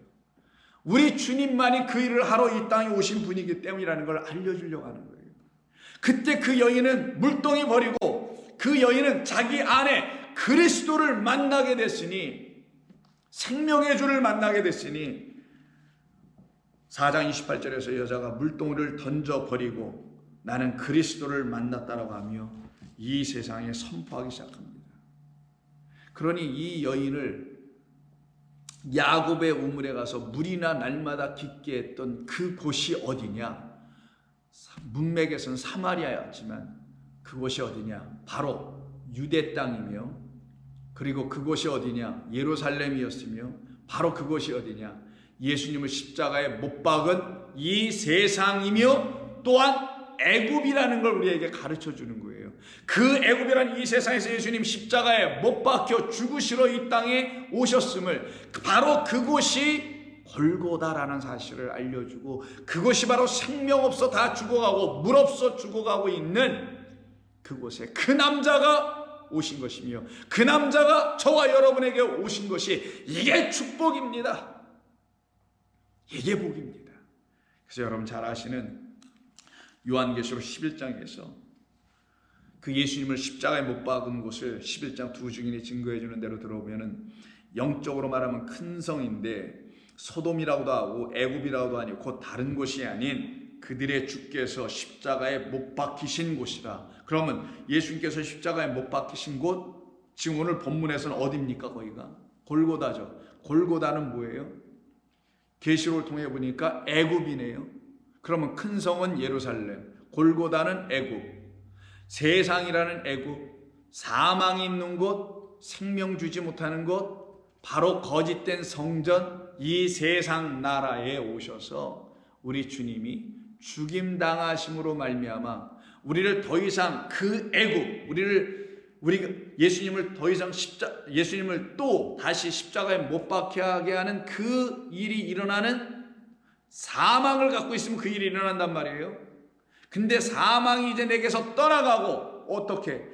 우리 주님만이 그 일을 하러 이 땅에 오신 분이기 때문이라는 걸 알려주려고 하는 거예요. 그때 그 여인은 물동이 버리고 그 여인은 자기 안에 그리스도를 만나게 됐으니, 생명의 주를 만나게 됐으니 4장 28절에서 여자가 물동이를 던져버리고 나는 그리스도를 만났다라고 하며 이 세상에 선포하기 시작합니다. 그러니 이 여인을 야곱의 우물에 가서 물이나 날마다 깊게 했던 그 곳이 어디냐? 문맥에서는 사마리아였지만 그곳이 어디냐? 바로 유대 땅이며, 그리고 그곳이 어디냐? 예루살렘이었으며, 바로 그곳이 어디냐? 예수님을 십자가에 못 박은 이 세상이며 또한 애굽이라는 걸 우리에게 가르쳐 주는 거예요. 그 애굽이라는 이 세상에서 예수님 십자가에 못 박혀 죽으시러 이 땅에 오셨음을, 바로 그곳이 골고다라는 사실을 알려주고, 그곳이 바로 생명 없어 다 죽어가고 물 없어 죽어가고 있는 그곳에 그 남자가 오신 것이며, 그 남자가 저와 여러분에게 오신 것이, 이게 축복입니다. 이게 복입니다. 그래서 여러분 잘 아시는 요한계시록 11장에서 그 예수님을 십자가에 못 박은 곳을 11장 두 증인이 증거해 주는 대로 들어보면은 영적으로 말하면 큰 성인데 소돔이라고도 하고 애굽이라고도 하니 곧 다른 곳이 아닌 그들의 주께서 십자가에 못 박히신 곳이라. 그러면 예수님께서 십자가에 못 박히신 곳, 지금 오늘 본문에서는 어디입니까? 거기가 골고다죠. 골고다는 뭐예요? 계시록을 통해 보니까 애굽이네요. 그러면 큰 성은 예루살렘, 골고다는 애굽, 세상이라는 애굽, 사망이 있는 곳, 생명 주지 못하는 곳, 바로 거짓된 성전, 이 세상 나라에 오셔서 우리 주님이 죽임 당하심으로 말미암아 우리를 더 이상 그 애굽, 우리 예수님을 더 이상 예수님을 또 다시 십자가에 못 박게 하게 하는 그 일이 일어나는, 사망을 갖고 있으면 그 일이 일어난단 말이에요. 근데 사망이 이제 내게서 떠나가고, 어떻게?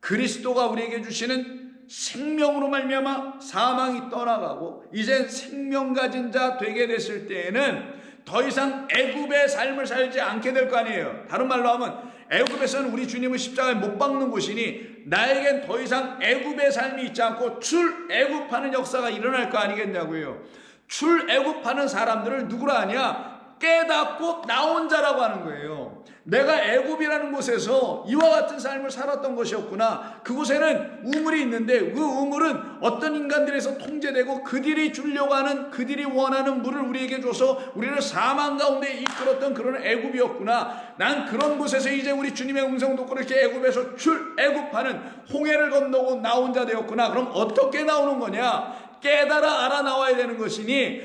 그리스도가 우리에게 주시는 생명으로 말미암아 사망이 떠나가고 이제 생명 가진 자 되게 됐을 때에는 더 이상 애굽의 삶을 살지 않게 될 거 아니에요. 다른 말로 하면 애굽에서는 우리 주님을 십자가에 못 박는 곳이니 나에겐 더 이상 애굽의 삶이 있지 않고 출애굽하는 역사가 일어날 거 아니겠냐고요. 출애굽하는 사람들을 누구라 하냐? 깨닫고 나온 자라고 하는 거예요. 내가 애굽이라는 곳에서 이와 같은 삶을 살았던 것이었구나. 그곳에는 우물이 있는데 그 우물은 어떤 인간들에서 통제되고 그들이 주려고 하는, 그들이 원하는 물을 우리에게 줘서 우리를 사망 가운데 이끌었던 그런 애굽이었구나. 난 그런 곳에서 이제 우리 주님의 음성 듣고 이렇게 애굽에서 출애굽하는 홍해를 건너고 나온 자 되었구나. 그럼 어떻게 나오는 거냐? 깨달아 알아 나와야 되는 것이니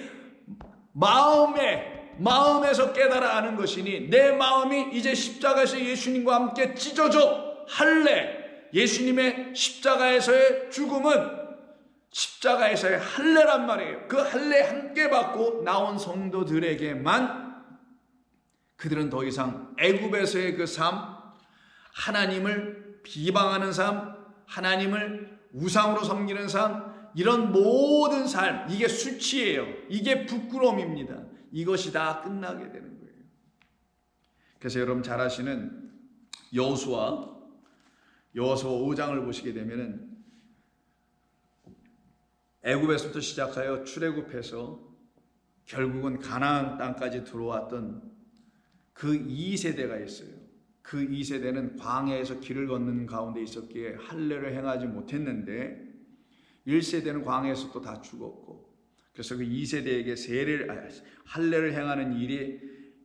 마음에서 깨달아 아는 것이니 내 마음이 이제 십자가에서 예수님과 함께 찢어져 할례, 예수님의 십자가에서의 죽음은 십자가에서의 할례란 말이에요. 그 할례 함께 받고 나온 성도들에게만 그들은 더 이상 애굽에서의 그 삶, 하나님을 비방하는 삶, 하나님을 우상으로 섬기는 삶, 이런 모든 삶, 이게 수치예요. 이게 부끄러움입니다. 이것이 다 끝나게 되는 거예요. 그래서 여러분 잘 아시는 여호수아 5장을 보시게 되면은 애굽에서부터 시작하여 출애굽해서 결국은 가나안 땅까지 들어왔던 그 2세대가 있어요. 그 2세대는 광야에서 길을 걷는 가운데 있었기에 할례를 행하지 못했는데 1세대는 광야에서 또 다 죽었고, 그래서 그 2세대에게 할례를 행하는 일이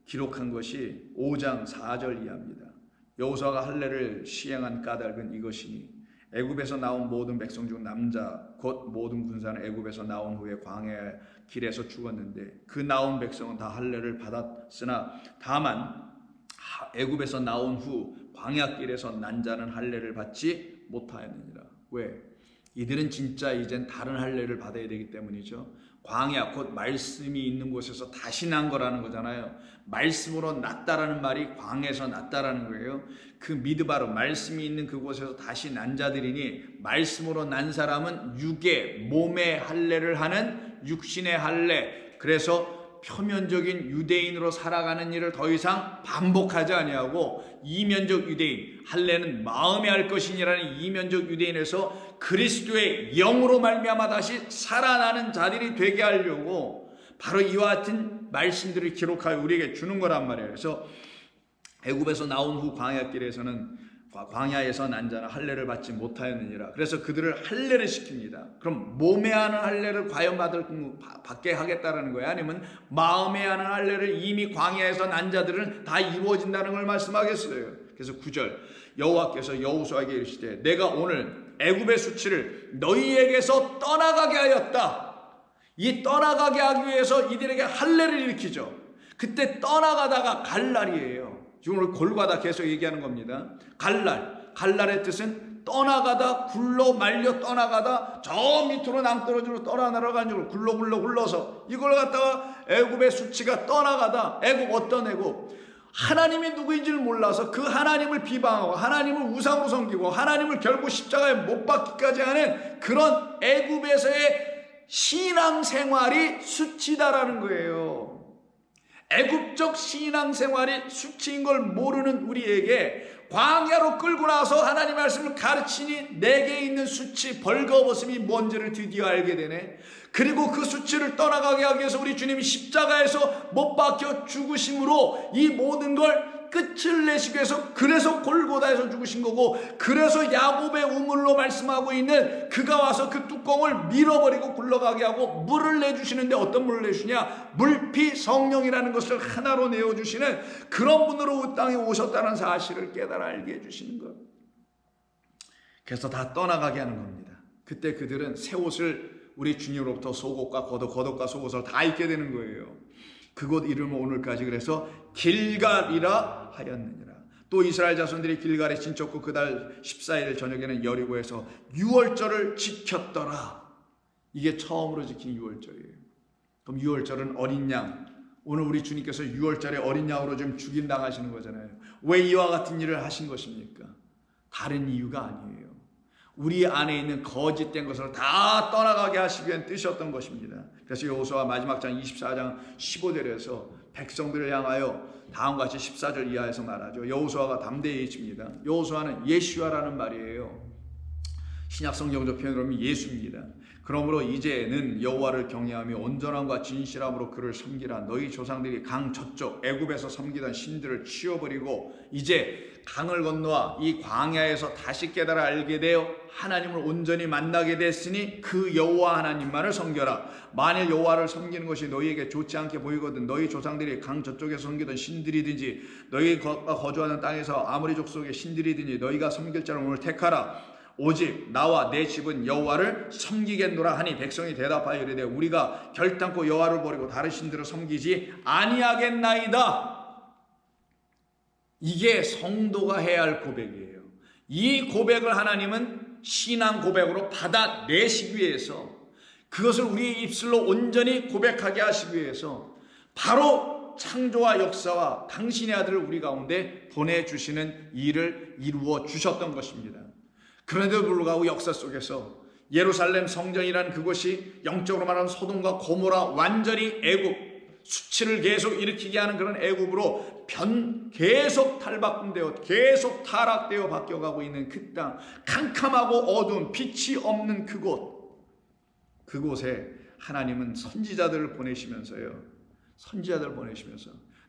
기록한 것이 5장 4절 이하입니다. 여호수아가 할례를 시행한 까닭은 이것이니 애굽에서 나온 모든 백성 중 남자 곧 모든 군사는 애굽에서 나온 후에 광야 길에서 죽었는데 그 나온 백성은 다 할례를 받았으나 다만 애굽에서 나온 후 광야 길에서 난 자는 할례를 받지 못하였느니라. 왜? 이들은 진짜 이젠 다른 할례를 받아야 되기 때문이죠. 광야 곧 말씀이 있는 곳에서 다시 난 거라는 거잖아요. 말씀으로 났다라는 말이 광야에서 났다라는 거예요. 그 미드바로 말씀이 있는 그곳에서 다시 난 자들이니 말씀으로 난 사람은 육의 몸의 할례를 하는 육신의 할례, 그래서 표면적인 유대인으로 살아가는 일을 더 이상 반복하지 아니하고 이면적 유대인, 할례는 마음에 할 것이니라는 이면적 유대인에서 그리스도의 영으로 말미암아 다시 살아나는 자들이 되게 하려고 바로 이와 같은 말씀들을 기록하여 우리에게 주는 거란 말이에요. 그래서 애굽에서 나온 후 광야에서 난 자는 할례를 받지 못하였느니라. 그래서 그들을 할례를 시킵니다. 그럼 몸에 하는 할례를 과연 받게 하겠다라는 거예요? 아니면 마음에 하는 할례를 이미 광야에서 난 자들은 다 이루어진다는 걸 말씀하겠어요? 그래서 9절 여호와께서 여호수아에게 이르시되 내가 오늘 애굽의 수치를 너희에게서 떠나가게 하였다. 이 떠나가게 하기 위해서 이들에게 할례를 일으키죠. 그때 떠나가다가 갈 날이에요. 지금 오늘 골고다 계속 얘기하는 겁니다. 갈날의 뜻은 떠나가다, 굴러 말려 떠나가다 저 밑으로 낭떠러지로 떠나가지고 굴러서 이걸 갖다가 애굽의 수치가 떠나가다. 애굽 어떤 애굽? 하나님이 누구인지를 몰라서 그 하나님을 비방하고 하나님을 우상으로 섬기고 하나님을 결국 십자가에 못 박기까지 하는 그런 애굽에서의 신앙생활이 수치다라는 거예요. 애굽적 신앙생활이 수치인 걸 모르는 우리에게 광야로 끌고 나서 하나님의 말씀을 가르치니 내게 있는 수치, 벌거벗음이 뭔지를 드디어 알게 되네. 그리고 그 수치를 떠나가게 하기 위해서 우리 주님이 십자가에서 못 박혀 죽으심으로 이 모든 걸 끝을 내시기 위해서, 그래서 골고다에서 죽으신 거고, 그래서 야곱의 우물로 말씀하고 있는 그가 와서 그 뚜껑을 밀어버리고 굴러가게 하고 물을 내주시는데 어떤 물을 내주시냐? 물피 성령이라는 것을 하나로 내어주시는 그런 분으로 이 땅에 오셨다는 사실을 깨달아 알게 해주시는 것. 그래서 다 떠나가게 하는 겁니다. 그때 그들은 새 옷을 우리 주님으로부터 속옷과 겉옷과 속옷을 다 입게 되는 거예요. 그곳 이름은 오늘까지 그래서 길갈이라 하였느니라. 또 이스라엘 자손들이 길갈에 진쳤고 그달 14일 저녁에는 여리고에서 유월절을 지켰더라. 이게 처음으로 지킨 유월절이에요. 그럼 유월절은 어린 양, 오늘 우리 주님께서 유월절에 어린 양으로 좀 죽임당하시는 거잖아요. 왜 이와 같은 일을 하신 것입니까? 다른 이유가 아니에요. 우리 안에 있는 거짓된 것을 다 떠나가게 하시기 위한 뜻이었던 것입니다. 그래서 여호수아 마지막 장 24장 15절에서 백성들을 향하여 다음과 같이 14절 이하에서 말하죠. 여호수아가 담대히 외칩니다. 여호수아는 예슈아라는 말이에요. 신약 성경적 표현으로 하면 예수입니다. 그러므로 이제는 여호와를 경외하며 온전함과 진실함으로 그를 섬기라. 너희 조상들이 강 저쪽 애굽에서 섬기던 신들을 치워버리고 이제 강을 건너와 이 광야에서 다시 깨달아 알게 되어 하나님을 온전히 만나게 됐으니 그 여호와 하나님만을 섬겨라. 만일 여호와를 섬기는 것이 너희에게 좋지 않게 보이거든 너희 조상들이 강 저쪽에서 섬기던 신들이든지 너희가 거주하는 땅에서 아모리 족속의 신들이든지 너희가 섬길 자를 오늘 택하라. 오직 나와 내 집은 여호와를 섬기겠노라 하니 백성이 대답하여 이르되 우리가 결단코 여호와를 버리고 다른 신들을 섬기지 아니하겠나이다. 이게 성도가 해야 할 고백이에요. 이 고백을 하나님은 신앙 고백으로 받아내시기 위해서 그것을 우리의 입술로 온전히 고백하게 하시기 위해서 바로 창조와 역사와 당신의 아들을 우리 가운데 보내주시는 일을 이루어 주셨던 것입니다. 그런데도 불구하고 역사 속에서 예루살렘 성전이라는 그것이 영적으로 말하면 소돔과 고모라 완전히 애굽 수치를 계속 일으키게 하는 그런 애굽으로 계속 탈바꿈되어 계속 타락되어 바뀌어가고 있는 그 땅, 캄캄하고 어두운 빛이 없는 그곳에 하나님은 선지자들을 보내시면서요,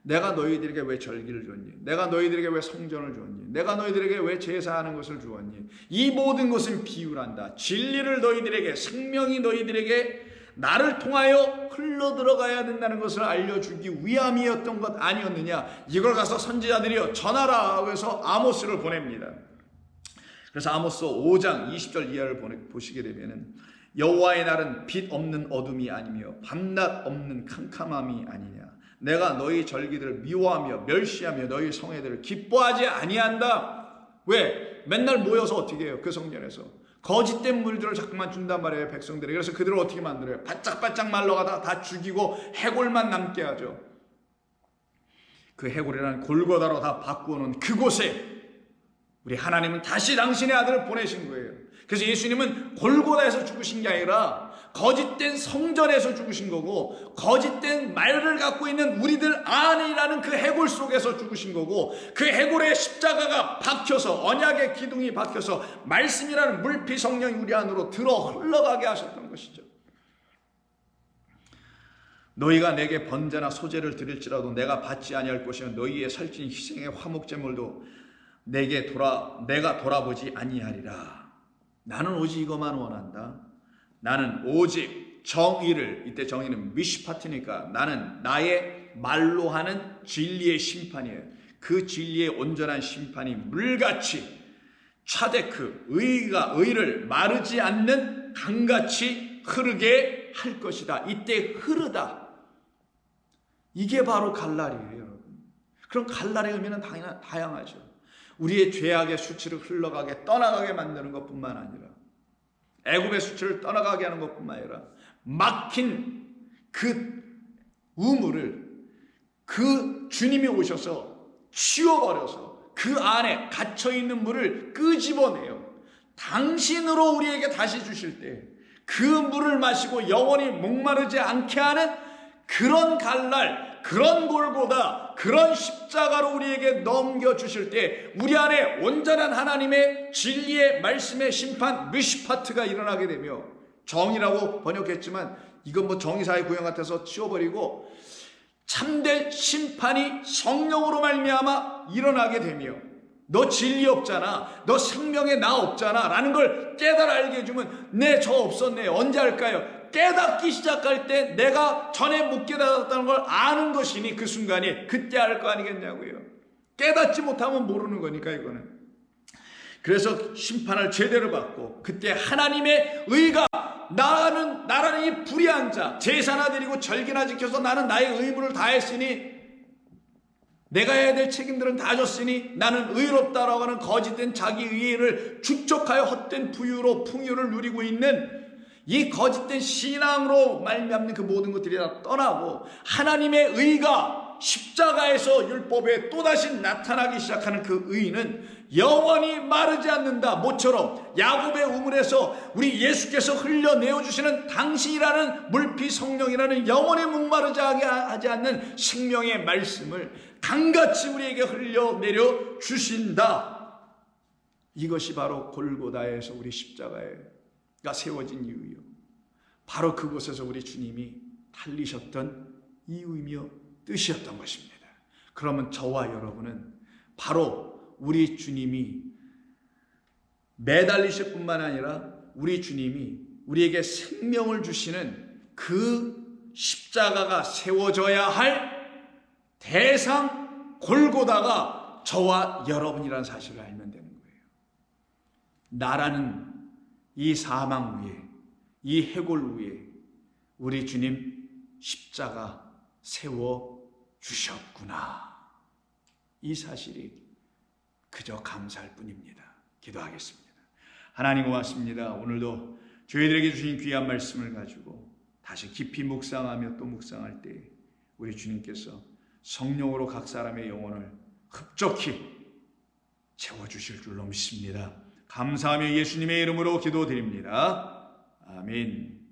내가 너희들에게 왜 절기를 주었니? 내가 너희들에게 왜 성전을 주었니? 내가 너희들에게 왜 제사하는 것을 주었니? 이 모든 것은 비유란다. 진리를 너희들에게, 생명이 너희들에게 나를 통하여 흘러들어가야 된다는 것을 알려주기 위함이었던 것 아니었느냐? 이걸 가서 선지자들이여 전하라 그래서 아모스를 보냅니다. 그래서 아모스 5장 20절 이하를 보시게 되면은 여호와의 날은 빛 없는 어둠이 아니며 밤낮 없는 캄캄함이 아니냐? 내가 너희 절기들을 미워하며 멸시하며 너희 성회들을 기뻐하지 아니한다. 왜? 맨날 모여서 어떻게 해요? 그 성전에서 거짓된 물들을 자꾸만 준단 말이에요, 백성들이. 그래서 그들을 어떻게 만들어요? 바짝바짝 말라가다가 다 죽이고 해골만 남게 하죠. 그 해골이라는 골고다로 다 바꾸어 놓은 그곳에 우리 하나님은 다시 당신의 아들을 보내신 거예요. 그래서 예수님은 골고다에서 죽으신 게 아니라 거짓된 성전에서 죽으신 거고, 거짓된 말을 갖고 있는 우리들 안이라는 그 해골 속에서 죽으신 거고, 그 해골의 십자가가 박혀서, 언약의 기둥이 박혀서 말씀이라는 물피 성령이 우리 안으로 들어 흘러가게 하셨던 것이죠. 너희가 내게 번제나 소제를 드릴지라도 내가 받지 아니할 것이요 너희의 살찐 희생의 화목제물도 내가 돌아보지 아니하리라. 나는 오직 이것만 원한다. 나는 오직 정의를, 이때 정의는 미시파트니까 나는 나의 말로 하는 진리의 심판이에요. 그 진리의 온전한 심판이 물같이 차데크, 의를 마르지 않는 강같이 흐르게 할 것이다. 이때 흐르다. 이게 바로 갈날이에요, 여러분. 그럼 갈날의 의미는 다양하죠. 우리의 죄악의 수치를 흘러가게 떠나가게 만드는 것뿐만 아니라 애굽의 수치를 떠나가게 하는 것뿐만 아니라 막힌 그 우물을 그 주님이 오셔서 치워버려서 그 안에 갇혀있는 물을 끄집어내요. 당신으로 우리에게 다시 주실 때 그 물을 마시고 영원히 목마르지 않게 하는 그런 갈날, 그런 골고다, 그런 십자가로 우리에게 넘겨주실 때 우리 안에 온전한 하나님의 진리의 말씀의 심판 미시파트가 일어나게 되며, 정의라고 번역했지만 이건 뭐 정의사의 구현 같아서 치워버리고 참된 심판이 성령으로 말미암아 일어나게 되며, 너 진리 없잖아, 너 생명에 나 없잖아 라는 걸 깨달아 알게 해주면, 네, 저 없었네. 언제 할까요? 깨닫기 시작할 때 내가 전에 못 깨달았다는 걸 아는 것이니 그 순간이 그때 알 거 아니겠냐고요. 깨닫지 못하면 모르는 거니까 이거는. 그래서 심판을 제대로 받고 그때 하나님의 의가, 나라는 이 불의한 자, 제사나 드리고 절기나 지켜서 나는 나의 의무를 다했으니, 내가 해야 될 책임들은 다 졌으니 나는 의롭다라고 하는 거짓된 자기 의의를 축적하여 헛된 부유로 풍요를 누리고 있는 이 거짓된 신앙으로 말미암는 그 모든 것들이 다 떠나고 하나님의 의가 십자가에서 율법에 또다시 나타나기 시작하는 그 의는 영원히 마르지 않는다. 모처럼 야곱의 우물에서 우리 예수께서 흘려내어 주시는 당신이라는 물피 성령이라는 영원히 목마르지 하지 않는 생명의 말씀을 강같이 우리에게 흘려내려 주신다. 이것이 바로 골고다에서 우리 십자가가 세워진 이유요, 바로 그곳에서 우리 주님이 달리셨던 이유이며 뜻이었던 것입니다. 그러면 저와 여러분은 바로 우리 주님이 매달리실 뿐만 아니라 우리 주님이 우리에게 생명을 주시는 그 십자가가 세워져야 할 대상 골고다가 저와 여러분이라는 사실을 알면 되는 거예요. 나라는 이 사망 위에, 이 해골 위에 우리 주님 십자가 세워주셨구나. 이 사실이 그저 감사할 뿐입니다. 기도하겠습니다. 하나님 고맙습니다. 오늘도 저희들에게 주신 귀한 말씀을 가지고 다시 깊이 묵상하며 또 묵상할 때 우리 주님께서 성령으로 각 사람의 영혼을 흡족히 채워주실 줄로 믿습니다. 감사하며 예수님의 이름으로 기도드립니다. 아멘.